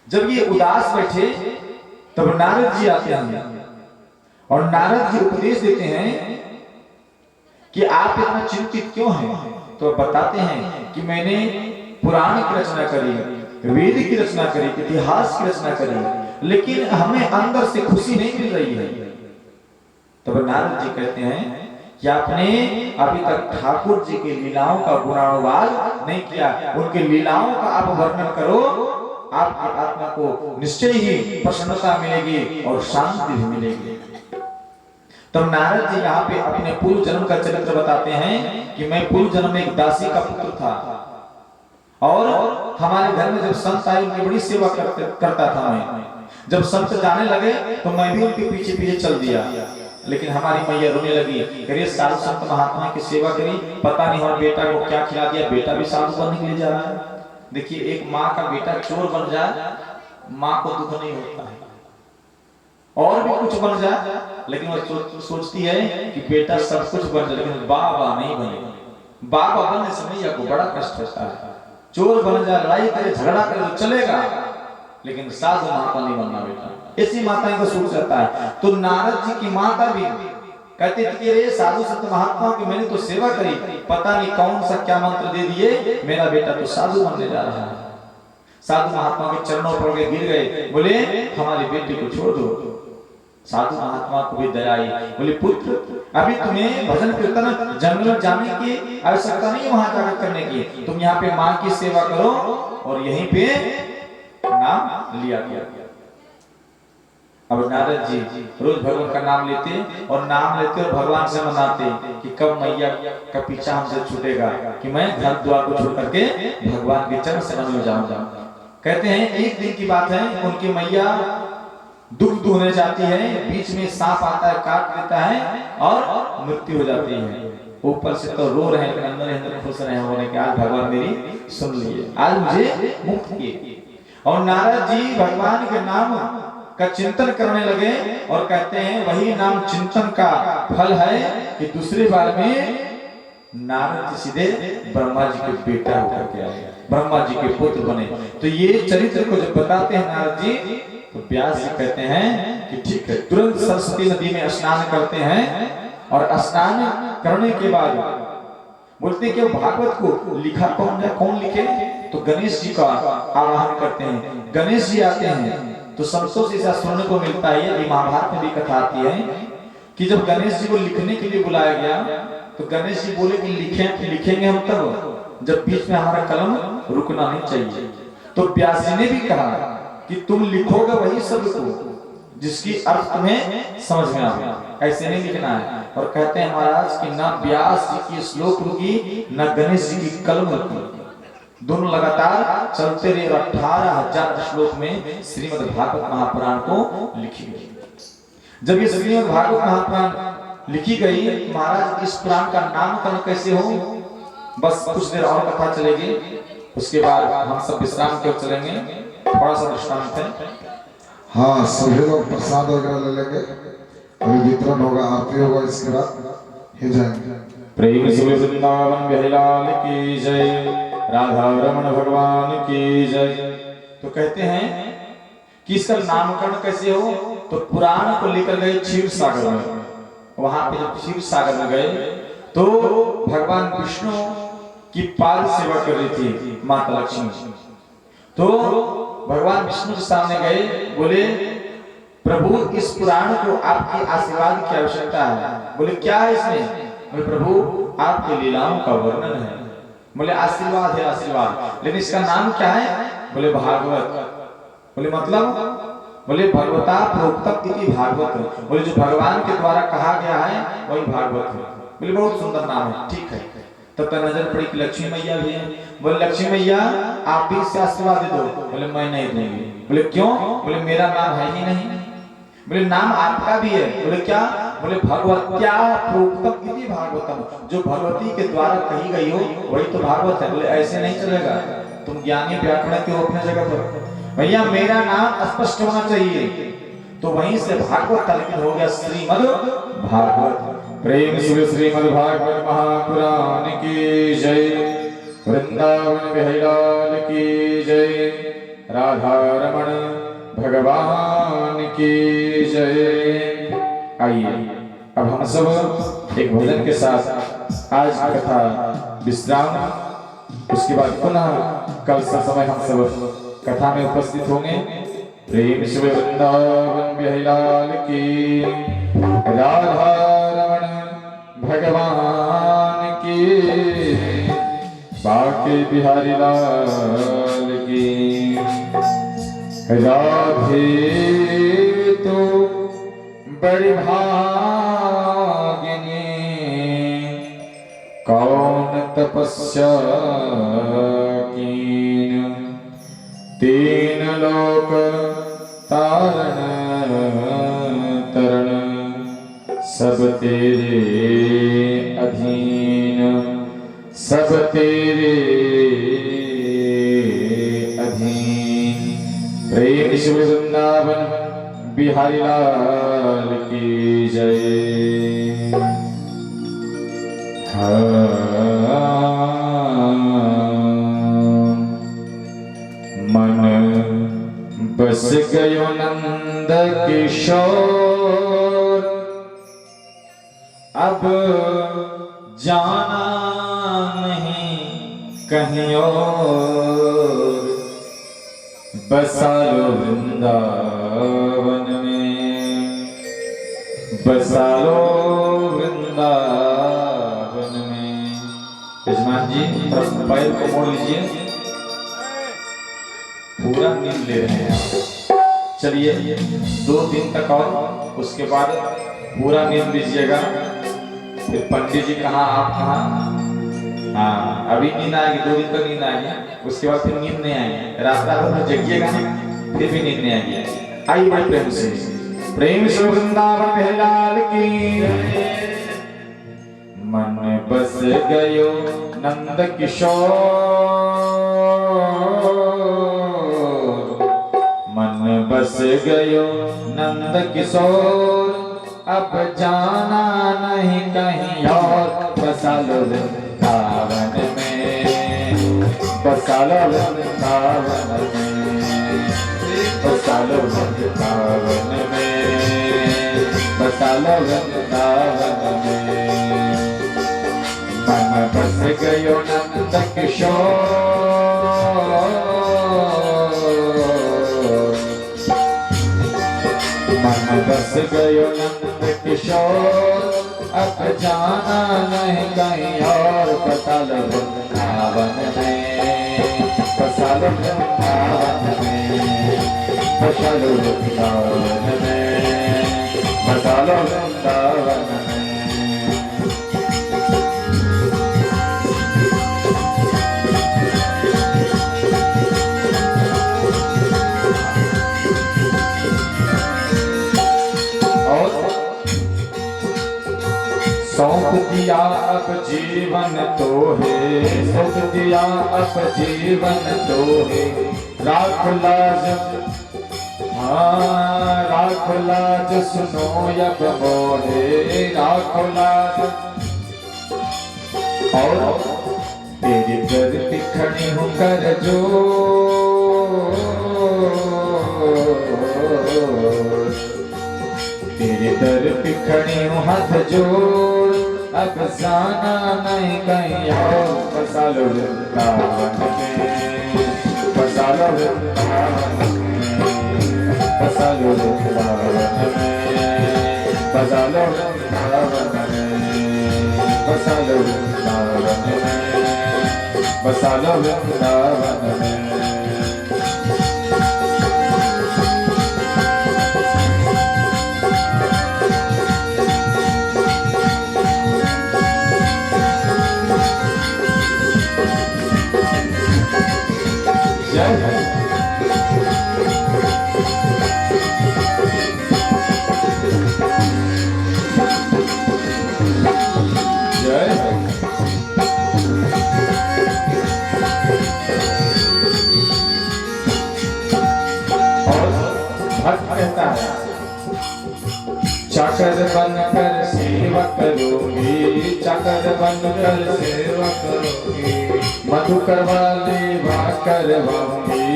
जब ये उदास बैठे तब नारद जी आते हैं और नारद जी उपदेश देते हैं कि आप इतना चिंतित क्यों हैं। तो बताते हैं कि मैंने पुराण की रचना करी, वेद की रचना करी, इतिहास की रचना करी, लेकिन हमें अंदर से खुशी नहीं मिल रही है। तब नारद जी कहते हैं कि आपने अभी तक ठाकुर जी की लीलाओं का गुणानुवाद नहीं किया, उनके लीलाओं का आप वर्णन करो, आपकी आत्मा को निश्चय ही प्रसन्नता मिलेगी और शांति भी मिलेगी। तब नारद जी यहाँ पे अपने पूर्व जन्म का चरित्र बताते हैं कि मैं पूर्व जन्म में एक दासी का पुत्र था और हमारे घर में जब संत आए उनकी बड़ी सेवा करता था मैं। जब संत जाने लगे तो मैं भी उनके पीछे पीछे चल दिया, लेकिन हमारी मैया रोने लगी, करिए साधु संत महात्मा की सेवा करी, पता नहीं हमारे बेटा को क्या खिला दिया, बेटा भी साधु बनने के लिए जा रहा है। देखिए एक माँ का बेटा चोर बन जाए माँ को दुख नहीं होता है, और भी कुछ बन जाए लेकिन वो सोचती है कि बेटा सब कुछ बन जाए लेकिन बाबा नहीं बने। बाबा बनने से मैया को बड़ा कष्ट होता है। चोर बन जाए, लड़ाई करे, झगड़ा करे तो चलेगा, लेकिन साधु महात्मा नहीं बनना बेटा। ऐसी माताएं को सोच जाता है। तो नारद जी की माता भी कहती थी कि साधु संत महात्माओं की मैंने तो सेवा करी, पता नहीं कौन सा क्या मंत्र दे दिए, मेरा बेटा तो साधु बनने जा रहा है। साधु महात्मा के चरणों पर गिर गए, बोले हमारे बेटे को छोड़ दो। साधु महात्मा को भी दया आई, बोले पुत्र अभी तुम्हें भजन कीर्तन जंगल जाने की आवश्यकता नहीं, वहां जाकर करने की, तुम यहाँ पे माँ की सेवा करो और यहीं पे नाम लिया गया। अब नारद जी रोज भगवान का नाम लेते और नाम लेते और भगवान से मनाते कि कब मैया का पीछा हमसे छूटेगा कि मैं घर द्वार को छोड़ करके भगवान के चरण से मिल जाऊंगा। कहते हैं एक दिन की बात है, उनकी मैया दूध दूहने जाती है, बीच में सांप आता है, काट देता है और मृत्यु हो जाती है। ऊपर से तो रो रहे हैं, अंदर अंदर खुश रहे होने के आज भगवान मेरी सुन लिए, आज मुझे मुक्त किए। और नारद जी भगवान के नाम का चिंतन करने लगे और कहते हैं वही नाम चिंतन का फल है कि दूसरी बार में नारद जी सीधे ब्रह्मा जी के बेटा होकर के आए, ब्रह्मा जी के पुत्र बने। तो ये चरित्र को जब बताते हैं नारद जी तो व्यास जी कहते हैं कि ठीक है, तुरंत सरस्वती नदी में स्नान करते हैं और स्नान करने के बाद बोलते हैं कि भागवत को लिखा कौन है, कौन लिखे, तो गणेश जी का आवाहन करते हैं। गणेश जी आते हैं तो संतों से ऐसा सुनने को मिलता है, ये महाभारत में भी कथा आती है कि जब गणेश जी को लिखने के लिए बुलाया गया तो गणेश जी बोले कि लिखेंगे हम तब जब बीच में हमारा कलम रुकना नहीं चाहिए। तो व्यास जी ने भी कहा कि तुम लिखोगे वही शब्द को जिसकी अर्थ तुम्हें समझ में आवे, ऐसे नहीं लिखना है। और कहते हैं महाराज कि ना व्यास जी की श्लोक रुकी ना गणेश जी की कलम रुकी, दोनों लगातार चलते रहे और 18,000 श्लोक में श्रीमद् भागवत महापुराण को लिखी गई। जब ये श्रीमद् भागवत महापुराण लिखी गई महाराज इस पुराण का नामकरण कैसे हो, बस कुछ देर और कथा चलेगी, उसके बाद हम सब विश्राम की ओर चलेंगे। थोड़ा सा दृष्टांत है। हाँ, सभी लोग प्रसाद वगैरह ले लेंगे, अभी वितरण होगा, आरती होगा, इसके बाद ही जाएंगे। प्रेम से वृंदावन बिहारी लाल की जय, राधा रमण भगवान की जय। तो कहते हैं कि इसका नामकरण कैसे हो, तो पुराण को लेकर गए क्षीर सागर में। वहां पे जब क्षीर सागर में गए तो भगवान विष्णु की पाद सेवा कर रही थी माता लक्ष्मी। तो भगवान विष्णु के सामने गए, बोले प्रभु इस पुराण को आपकी आशीर्वाद की आवश्यकता है। बोले क्या है इसमें? बोले प्रभु आपके लीलाओं का वर्णन है। बोले आशीर्वाद है आशीर्वाद, लेकिन इसका नाम क्या है? बोले भागवत। बोले मतलब? बोले भगवता प्रोक्तम इति भागवत। बोले जो भगवान के द्वारा कहा गया है वही भागवत है। बोले बहुत सुंदर नाम है, ठीक है। तब तक नजर पड़ी कि लक्ष्मी मैया भी है। बोले लक्ष्मी मैया आप भी इससे आशीर्वाद दे दो। बोले मैं नहीं दूंगी। बोले क्यों? बोले मेरा नाम है ही नहीं। बोले नाम आपका भी है। बोले क्या? बोले भगवत्या प्रोक्तम इति भागवतम, जो भगवती के द्वारा कही गई हो वही तो भागवत है। बोले ऐसे नहीं चलेगा, तुम ज्ञानी व्याकरण क्यों अपने जगह पर? भैया मेरा नाम स्पष्ट होना चाहिए। तो वहीं से भागवत का लेकिन हो गया श्रीमद् भागवत। प्रेम से श्रीमद् भागवत महापुराण की जय, वृंदावन बिहारी लाल की जय, राधा रमण भगवान की जय। आइए अब हम सब एक भजन के साथ आज कथा विश्राम, उसके बाद पुनः कल समय हम सब कथा में उपस्थित होंगे। प्रेम से वृंदावन बिहारी लाल की, राधा रमण भगवान की, बाके बिहारी लाल की। राधे तो बड़ी भागिनी, कौन तपस्या कीन, तीन लोक तारण तरण, सब तेरे अधीन, सब तेरे अधीन। प्रेम से वृंदावन बिहारी लाल की जय। मन बस गयो नंद किशोर, अब जाना नहीं कहीं और, बसा लो वृंदावन में, बसा लो वृंदावन में। यजमान जी पैर को मोड़ लीजिए, पूरा नींद ले रहे हैं। चलिए 2 दिन तक और उसके बाद पूरा नींद लीजिएगा। फिर पंडित जी कहाँ आप कहाँ? हाँ अभी नींद आएगी, 2 दिन तक नींद आएगी, उसके बाद फिर नींद नहीं आएगी। रास्ता भर जगिएगा फिर भी नींद नहीं आएगी। आइए बड़े प्रेम से, प्रेम से वृंदावन बिहारी लाल की। मन बस गयो नंद किशोर, मन बस गयो नंद किशोर, अब जाना नहीं कहीं और, बसा लो वृंदावन में, बसा लो वृंदावन में, बसा लो वृंदावन में, बसा लो वृंदावन में। मन बस गयो नंद किशोर, मन बस गयो नंद किशोर, अब जाना नहीं कहीं और, बसा लो वृंदावन में, बसा लो वृंदावन में, बसा लो वृंदावन में, बसा लो वृंदावन में। सौंप दिया अब जीवन तो है, सौंप दिया अब जीवन तो है, राख लाज, हाँ राख लाज सुनो अब मोहे, राख लाज। और तेरी दर खड़ी हूँ कर जो, तेरे दर पे खड़ी हूँ हाथ जोड़, अब जाना नहीं कहीं और, बसा लो वृंदावन में, बसा लो वृंदावन में, बसा लो वृंदावन में, बसा लो वृंदावन में, बसा लो वृंदावन में, बसा लो वृंदावन में। जय जय भक्त कहता है चाकर बनकर सेवा करोगी, चाकर बनकर सेवा करोगी, मधुकर वाले वा करवाऊंगी,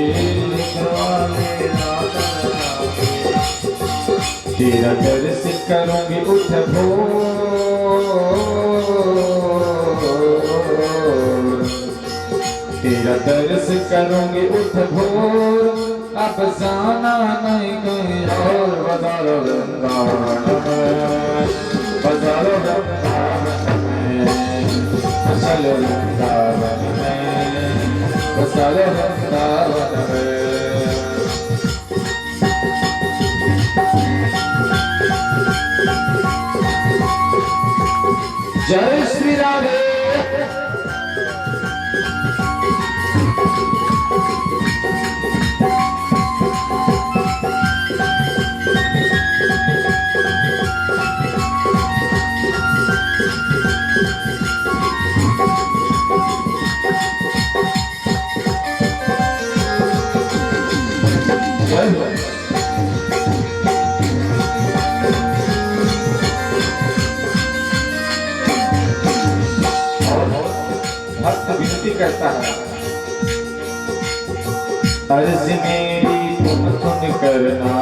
तेरा दर्श करूंगी उठ भोर, तेरा दर्श करूंगी उठ भोर, अब जाना नहीं कहीं और, बसा लो वृंदावन में, बसा लो वृंदावन में, बसा लो वृंदावन में, बसा लो वृंदावन में। जय श्री राधे। भक्त विनती करता है, अर्ज मेरी तुम सुन करना,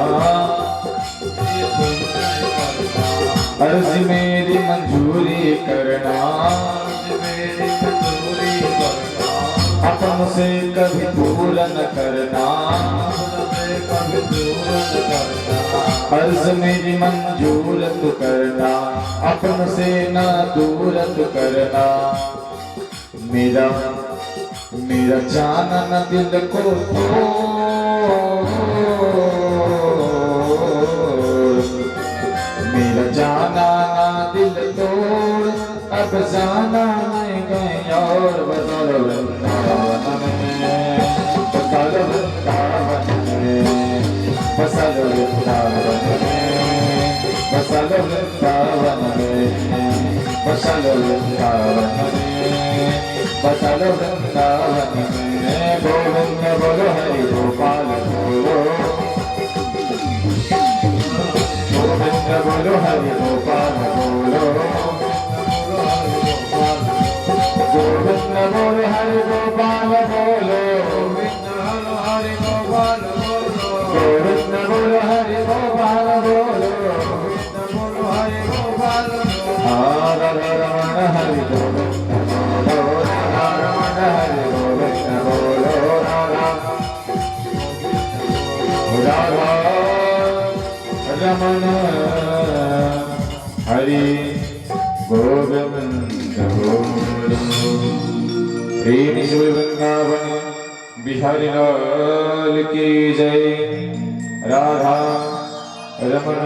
अर्ज मेरी मंजूरी करना, अपन से कभी दूर न करना, अर्ज मेरी मंजूर तू करना, अपन से न दूर तू करना, मेरा मेरा जाना न दिल को मेरा जाना न दिल तोड़, अब जाना नहीं कहीं और, बसा लो वृंदावन में, बसा लो वृंदावन में, बसा लो वृंदावन में, बसा लो वृंदावन में, बसा लो वृंदावन में, बसा लो वृंदावन में। गोविंद बोलो हरि गोपाल बोलो, गोविंद बोलो हरि गोपाल बोलो, गोविंद बोलो हरि गोपाल बोलो, गोविंद बोलो हरि गोपाल बोलो, राधा रमण हरि गोविंद बोलो, राधा रमण हरि गोविंद बोलो, राधा रमण हरि गोविंद बोलो। प्रेम से वृंदावन बिहारी लाल की जय। राधा रमण